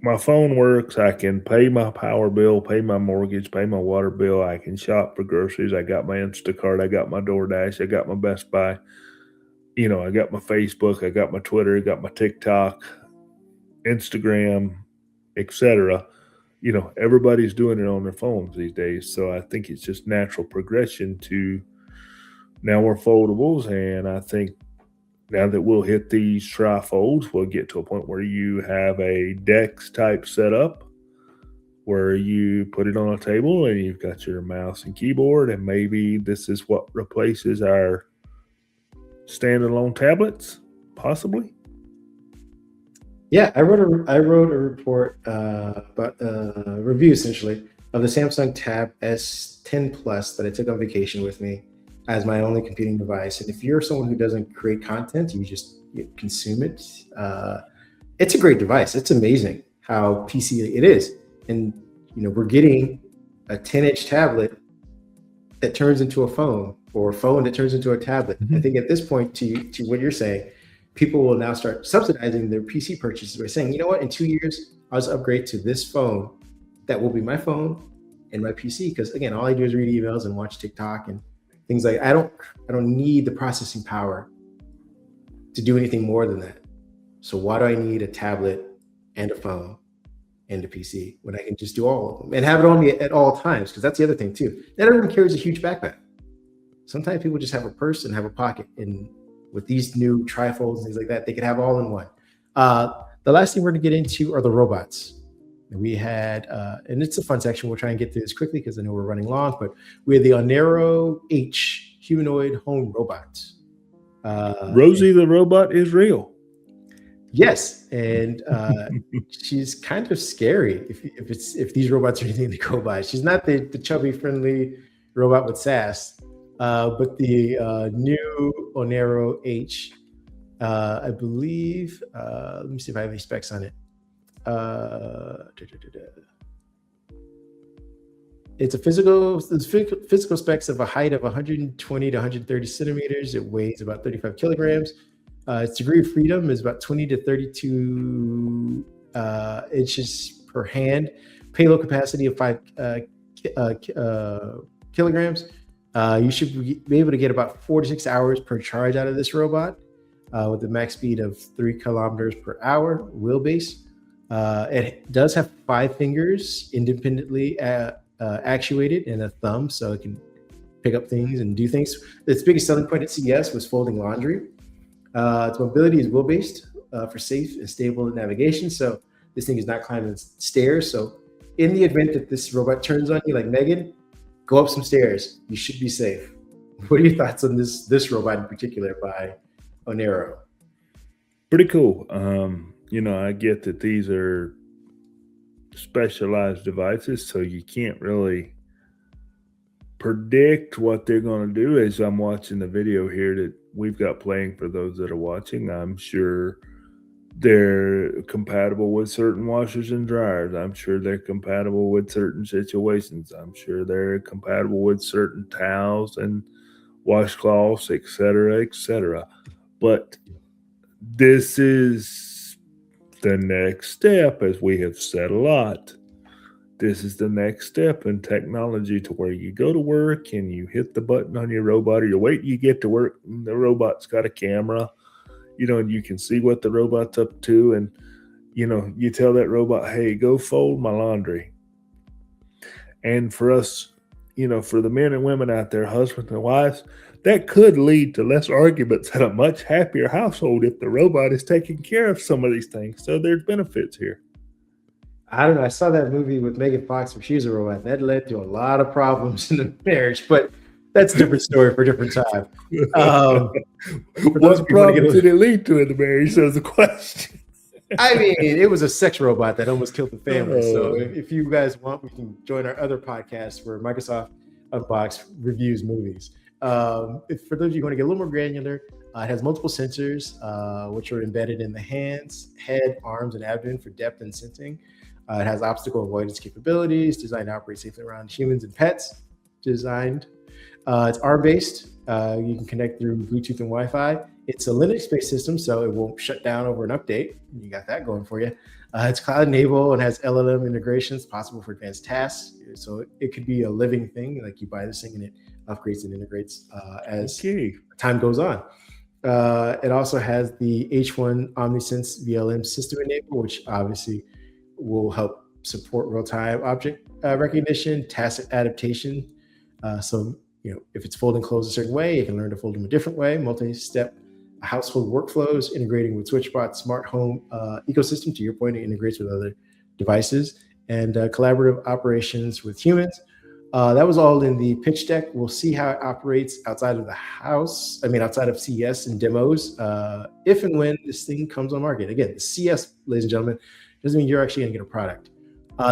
Speaker 2: my phone works. I can pay my power bill, pay my mortgage, pay my water bill. I can shop for groceries. I got my Instacart. I got my DoorDash. I got my Best Buy. I got my Facebook. I got my Twitter. I got my TikTok, Instagram, etc. Everybody's doing it on their phones these days. So I think it's just natural progression to now we're foldables. And I think now that we'll hit these trifolds, we'll get to a point where you have a DeX type setup where you put it on a table and you've got your mouse and keyboard. And maybe this is what replaces our standalone tablets, possibly.
Speaker 1: Yeah, I wrote a report about a review essentially of the Samsung Tab S10 Plus that I took on vacation with me as my only computing device. And if you're someone who doesn't create content, you just consume it. It's a great device. It's amazing how PC it is. And we're getting a 10-inch tablet that turns into a phone, or a phone that turns into a tablet. Mm-hmm. I think at this point, to what you're saying, people will now start subsidizing their PC purchases by saying, in 2 years, I'll just upgrade to this phone that will be my phone and my PC. Because again, all I do is read emails and watch TikTok and things like I don't need the processing power to do anything more than that. So why do I need a tablet and a phone and a PC when I can just do all of them and have it on me at all times? Because that's the other thing too. Not everyone carries a huge backpack. Sometimes people just have a purse and have a pocket. And with these new trifolds and things like that, they could have all in one. The last thing we're going to get into are the robots. We had, and it's a fun section. We'll try and get through this quickly because I know we're running long, but we had the Onero H humanoid home robot.
Speaker 2: Rosie the robot is real.
Speaker 1: Yes, and she's kind of scary if these robots are anything to go by. She's not the chubby, friendly robot with sass, but the new Onero H, I believe. Let me see if I have any specs on it. It's a physical specs of a height of 120 to 130 centimeters. It weighs about 35 kilograms. Its degree of freedom is about 20 to 32 inches per hand. Payload capacity of 5 kilograms. You should be able to get about 4 to 6 hours per charge out of this robot with a max speed of 3 kilometers per hour wheelbase. It does have 5 fingers independently actuated and a thumb, so it can pick up things and do things. Its biggest selling point at CES was folding laundry. Its mobility is wheel-based for safe and stable navigation. So this thing is not climbing stairs. So in the event that this robot turns on you like Megan, go up some stairs. You should be safe. What are your thoughts on this robot in particular by Onero?
Speaker 2: Pretty cool. I get that these are specialized devices, so you can't really predict what they're going to do. As I'm watching the video here that we've got playing for those that are watching, I'm sure they're compatible with certain washers and dryers. I'm sure they're compatible with certain situations. I'm sure they're compatible with certain towels and washcloths, etc., etc. But this is the next step, as we have said a lot. This is the next step in technology, to where you go to work and you hit the button on your robot, or you wait you get to work and the robot's got a camera, and you can see what the robot's up to, and you tell that robot, hey, go fold my laundry. And for us, for the men and women out there, husbands and wives, that could lead to less arguments and a much happier household if the robot is taking care of some of these things. So there's benefits here.
Speaker 1: I don't know. I saw that movie with Megan Fox where she was a robot. That led to a lot of problems in the marriage, but that's a different story for a different time.
Speaker 2: What problem did it lead to in the marriage? So the question.
Speaker 1: I mean, it was a sex robot that almost killed the family. So if you guys want, we can join our other podcast where Microsoft Unboxed reviews movies. For those of you who want to get a little more granular, it has multiple sensors, which are embedded in the hands, head, arms, and abdomen for depth and sensing. It has obstacle avoidance capabilities, designed to operate safely around humans and pets. It's ARM-based. You can connect through Bluetooth and Wi-Fi. It's a Linux-based system, so it won't shut down over an update. You got that going for you. It's cloud-enabled and has LLM integrations possible for advanced tasks. So it could be a living thing, like you buy this thing and it upgrades and integrates as time goes on. It also has the H1 OmniSense VLM system enabled, which obviously will help support real-time object recognition, task adaptation. So if it's folding clothes a certain way, you can learn to fold them a different way. Multi-step household workflows, integrating with Switchbot smart home ecosystem. To your point, it integrates with other devices, and collaborative operations with humans. That was all in the pitch deck. We'll see how it operates outside of the house. Outside of CES and demos, if and when this thing comes on market. Again, the CES, ladies and gentlemen, doesn't mean you're actually going to get a product.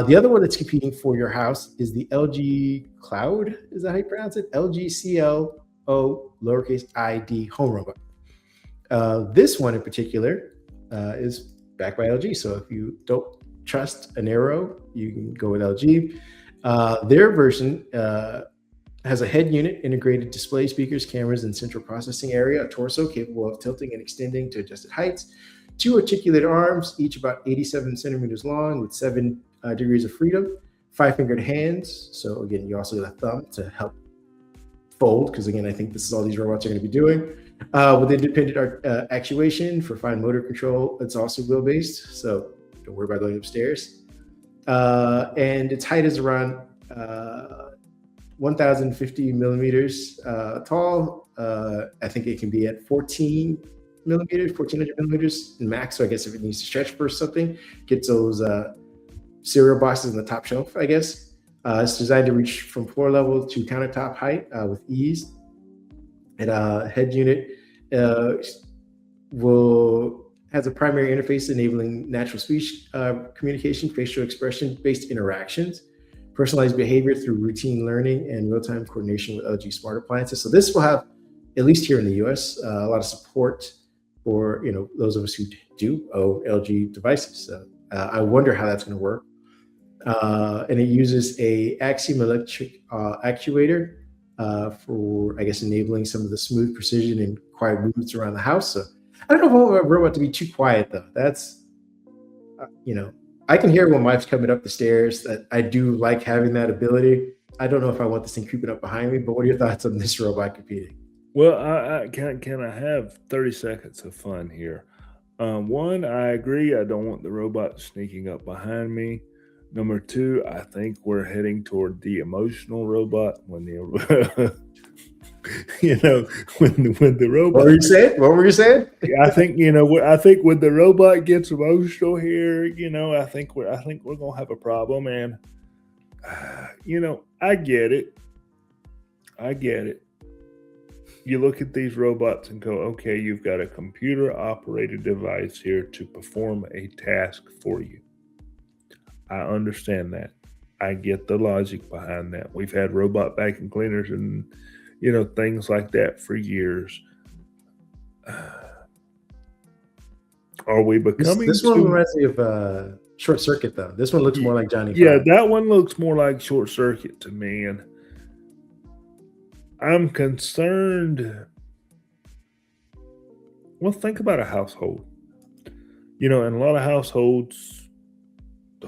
Speaker 1: The other one that's competing for your house is the LG CLOiD. Is that how you pronounce it? LG CLOiD home robot. This one in particular is backed by LG. So if you don't trust Onero, you can go with LG. Their version has a head unit, integrated display, speakers, cameras, and central processing area, a torso capable of tilting and extending to adjusted heights, 2 articulated arms, each about 87 centimeters long with 7 degrees of freedom, 5-fingered hands. So again, you also get a thumb to help fold, because again, I think this is all these robots are going to be doing. With independent actuation for fine motor control, it's also wheel-based, so don't worry about going upstairs. And its height is around 1,050 millimeters tall. I think it can be at 1400 millimeters max. So I guess if it needs to stretch for something, get those cereal boxes on the top shelf, I guess. It's designed to reach from floor level to countertop height with ease. And head unit has a primary interface enabling natural speech communication, facial expression-based interactions, personalized behavior through routine learning, and real-time coordination with LG smart appliances. So this will have, at least here in the US, a lot of support for those of us who do own LG devices. So I wonder how that's going to work. And it uses a Axiom electric actuator for, I guess, enabling some of the smooth precision and quiet movements around the house. So I don't know if I want a robot to be too quiet, though. That's, I can hear when wife's coming up the stairs. That I do like having that ability. I don't know if I want this thing creeping up behind me, but what are your thoughts on this robot competing?
Speaker 2: Well, can I have 30 seconds of fun here? One, I agree. I don't want the robot sneaking up behind me. Number two, I think we're heading toward the emotional robot when the when the robot.
Speaker 1: What were you saying?
Speaker 2: I think I think when the robot gets emotional here, I think we're gonna have a problem. And I get it. You look at these robots and go, okay, you've got a computer operated device here to perform a task for you. I understand that. I get the logic behind that. We've had robot vacuum cleaners and, things like that for years. Are we becoming?
Speaker 1: This one reminds me of Short Circuit, though. This one looks more like Johnny.
Speaker 2: Yeah, that one looks more like Short Circuit to me. And I'm concerned. Well, think about a household. In a lot of households,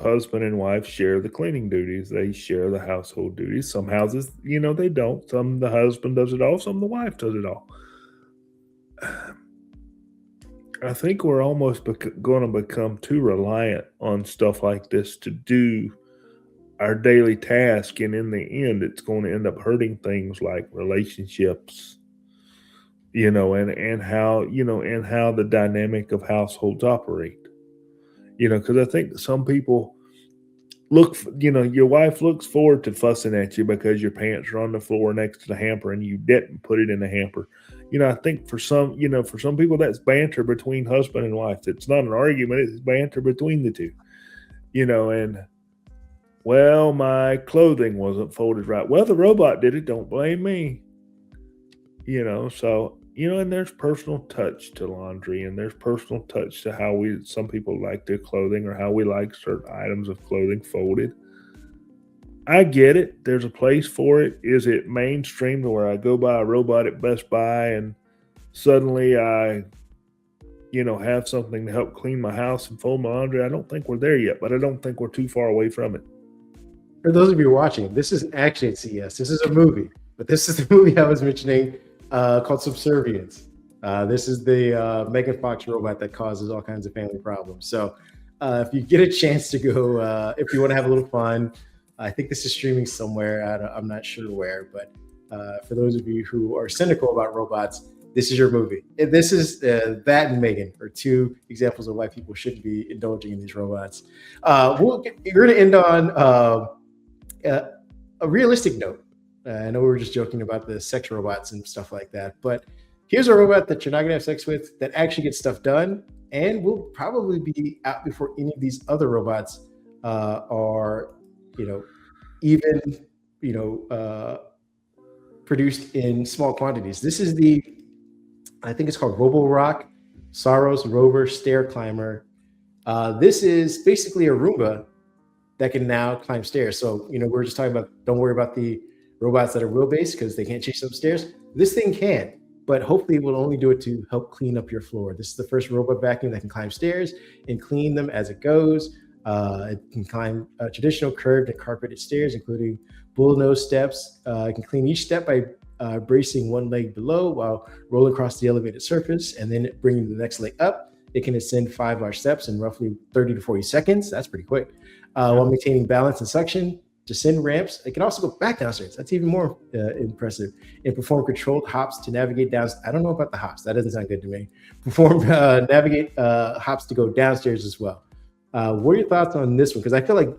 Speaker 2: husband and wife share the cleaning duties. They share the household duties. Some houses, they don't. Some the husband does it all. Some the wife does it all. I think we're almost going to become too reliant on stuff like this to do our daily task. And in the end, it's going to end up hurting things like relationships, and how the dynamic of households operate. Because I think some people your wife looks forward to fussing at you because your pants are on the floor next to the hamper and you didn't put it in the hamper. I think for some people that's banter between husband and wife. It's not an argument, it's banter between the two. And well, my clothing wasn't folded right. Well, the robot did it, don't blame me. So and there's personal touch to laundry, and there's personal touch to how some people like their clothing or how we like certain items of clothing folded. I get it. There's a place for it. Is it mainstream to where I go buy a robot at Best Buy and suddenly I, have something to help clean my house and fold my laundry? I don't think we're there yet, but I don't think we're too far away from it.
Speaker 1: For those of you watching, this isn't actually at CES. This is a movie, but this is the movie I was mentioning called Subservience. This is the Megan Fox robot that causes all kinds of family problems. So if you get a chance to go, if you want to have a little fun, I think this is streaming somewhere. I'm not sure where, but for those of you who are cynical about robots, this is your movie. And this is that and Megan are two examples of why people shouldn't be indulging in these robots. We're going to end on a realistic note. I know we were just joking about the sex robots and stuff like that, but here's a robot that you're not going to have sex with that actually gets stuff done and will probably be out before any of these other robots are, even, produced in small quantities. This is I think it's called Roborock Saros Rover Stair Climber. This is basically a Roomba that can now climb stairs. So, we're just talking about, don't worry about the robots that are wheel-based because they can't chase up stairs. This thing can, but hopefully it will only do it to help clean up your floor. This is the first robot vacuum that can climb stairs and clean them as it goes. It can climb traditional curved and carpeted stairs, including bullnose steps. It can clean each step by bracing one leg below while rolling across the elevated surface and then bringing the next leg up. It can ascend 5 large steps in roughly 30 to 40 seconds. That's pretty quick. While maintaining balance and suction. Descend ramps. It can also go back downstairs. That's even more impressive. And perform controlled hops to navigate down. I don't know about the hops. That doesn't sound good to me. Navigate hops to go downstairs as well. What are your thoughts on this one? Because I feel like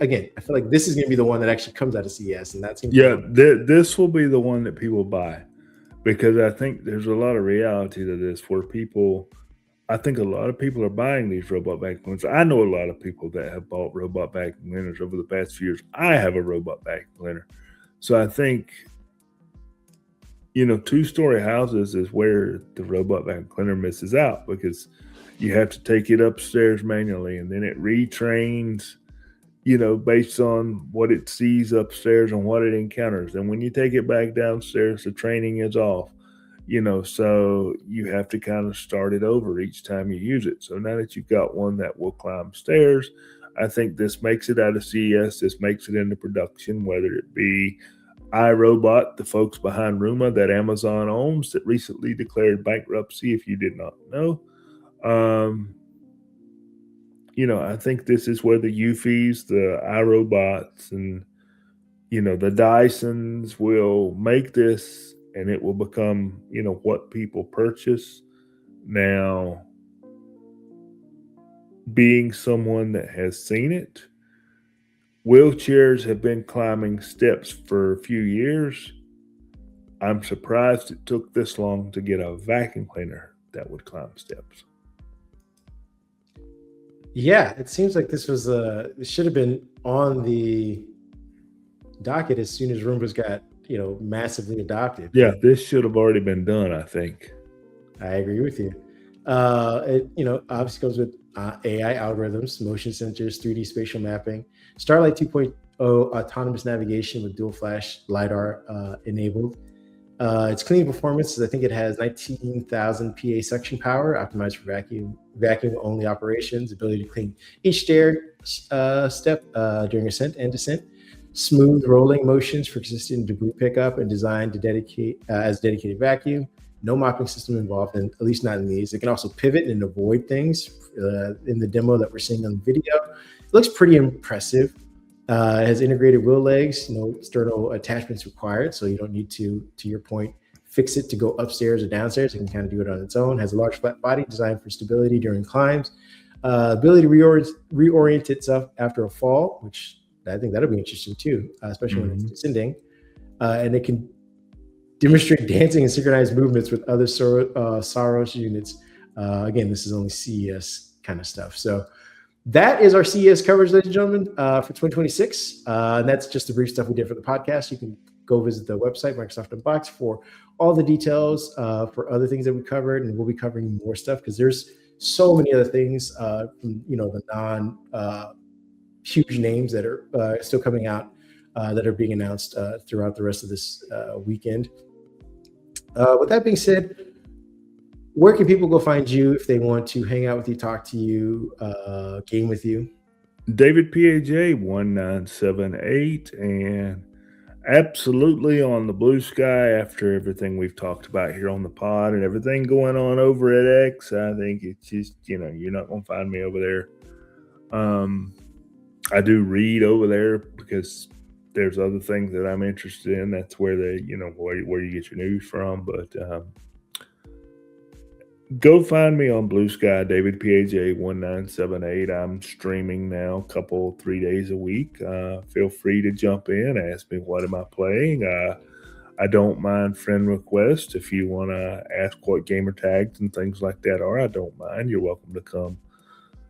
Speaker 1: this is going to be the one that actually comes out of CES, and that's
Speaker 2: this will be the one that people buy, because I think there's a lot of reality to this where I think a lot of people are buying these robot vacuum cleaners. I know a lot of people that have bought robot vacuum cleaners over the past few years. I have a robot vacuum cleaner. So I think, 2-story houses is where the robot vacuum cleaner misses out, because you have to take it upstairs manually, and then it retrains, based on what it sees upstairs and what it encounters. And when you take it back downstairs, the training is off. So you have to kind of start it over each time you use it. So now that you've got one that will climb stairs, I think this makes it out of CES. This makes it into production, whether it be iRobot, the folks behind Roomba that Amazon owns, that recently declared bankruptcy, if you did not know. I think this is where the Eufys, the iRobots, and, the Dysons will make this, and it will become, what people purchase. Now, being someone that has seen it, wheelchairs have been climbing steps for a few years. I'm surprised it took this long to get a vacuum cleaner that would climb steps.
Speaker 1: Yeah, it seems like this was it should have been on the docket as soon as Roombas got massively adopted.
Speaker 2: Yeah, this should have already been done, I think.
Speaker 1: I agree with you. It obviously comes with AI algorithms, motion sensors, 3D spatial mapping, Starlight 2.0 autonomous navigation with dual flash LiDAR enabled. Its cleaning performance is, I think it has 19,000 PA suction power, optimized for vacuum only operations, ability to clean each stair step during ascent and descent. Smooth rolling motions for consistent debris pickup, and designed to dedicated vacuum. No mopping system involved, and at least not in these. It can also pivot and avoid things in the demo that we're seeing on the video. It looks pretty impressive. It has integrated wheel legs, no external attachments required, so you don't need to your point, fix it to go upstairs or downstairs. It can kind of do it on its own. Has a large flat body designed for stability during climbs. Ability to reorient itself after a fall, which I think that'll be interesting too, especially when it's descending. And it can demonstrate dancing and synchronized movements with other Soros units. Again, this is only CES kind of stuff. So that is our CES coverage, ladies and gentlemen, for 2026. And that's just the brief stuff we did for the podcast. You can go visit the website, Microsoft Unboxed, for all the details for other things that we covered. And we'll be covering more stuff because there's so many other things from the non huge names that are still coming out that are being announced throughout the rest of this weekend. With that being said, where can people go find you if they want to hang out with you, talk to you, game with you?
Speaker 2: David PAJ 1978, and absolutely on the blue sky after everything we've talked about here on the pod and everything going on over at X. I think it's just, you're not going to find me over there. I do read over there because there's other things that I'm interested in. That's where where you get your news from. But go find me on Blue Sky, David PAJ 1978. I'm streaming now 3 days a week. Feel free to jump in, ask me what am I playing. I don't mind friend requests. If you want to ask what gamer tags and things like that are, I don't mind. You're welcome to come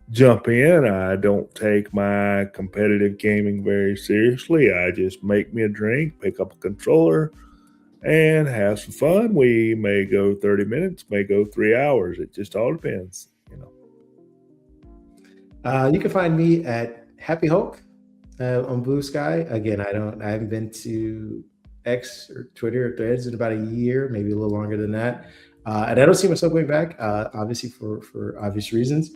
Speaker 2: jump in. I don't take my competitive gaming very seriously. I just make me a drink, pick up a controller, and have some fun. We may go 30 minutes, may go 3 hours. It just all depends,
Speaker 1: You can find me at Happy Hulk on Blue Sky. Again, I haven't been to X or Twitter or Threads in about a year, maybe a little longer than that. And I don't see myself going back, obviously for obvious reasons.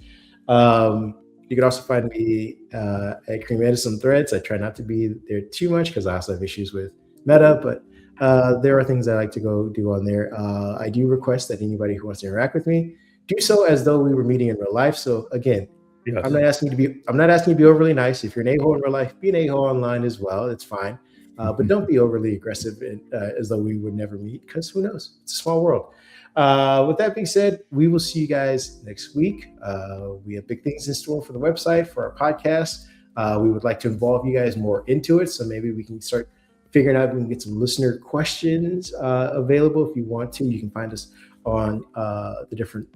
Speaker 1: You can also find me at Kareem and some threads. I try not to be there too much because I also have issues with Meta, but there are things I like to go do on there. I do request that anybody who wants to interact with me do so as though we were meeting in real life. So again,
Speaker 2: Yes.
Speaker 1: I'm not asking you to be overly nice. If you're an a-hole in real life, be an a-hole online as well. It's fine. But don't be overly aggressive as though we would never meet, because who knows? It's a small world. With that being said, we will see you guys next week. We have big things in store for the website, for our podcast. We would like to involve you guys more into it. So maybe we can start figuring out if we can get some listener questions available. If you want to, you can find us on the different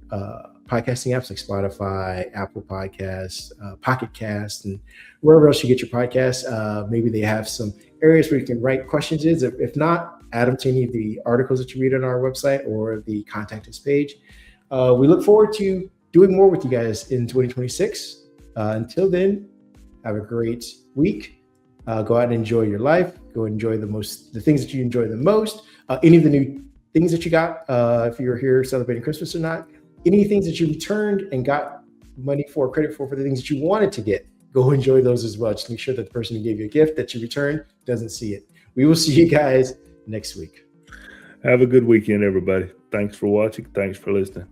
Speaker 1: podcasting apps like Spotify, Apple Podcasts, Pocket Cast, and wherever else you get your podcasts. Maybe they have some areas where you can write questions in. If not, add them to any of the articles that you read on our website or the contact us page. We look forward to doing more with you guys in 2026. Until then, have a great week. Go out and enjoy your life. Go enjoy the things that you enjoy the most. Any of the new things that you got, if you're here celebrating Christmas or not, any things that you returned and got money for, credit for the things that you wanted to get, go enjoy those as well. Just make sure that the person who gave you a gift that you returned doesn't see it. We will see you guys next week.
Speaker 2: Have a good weekend, everybody. Thanks for watching. Thanks for listening.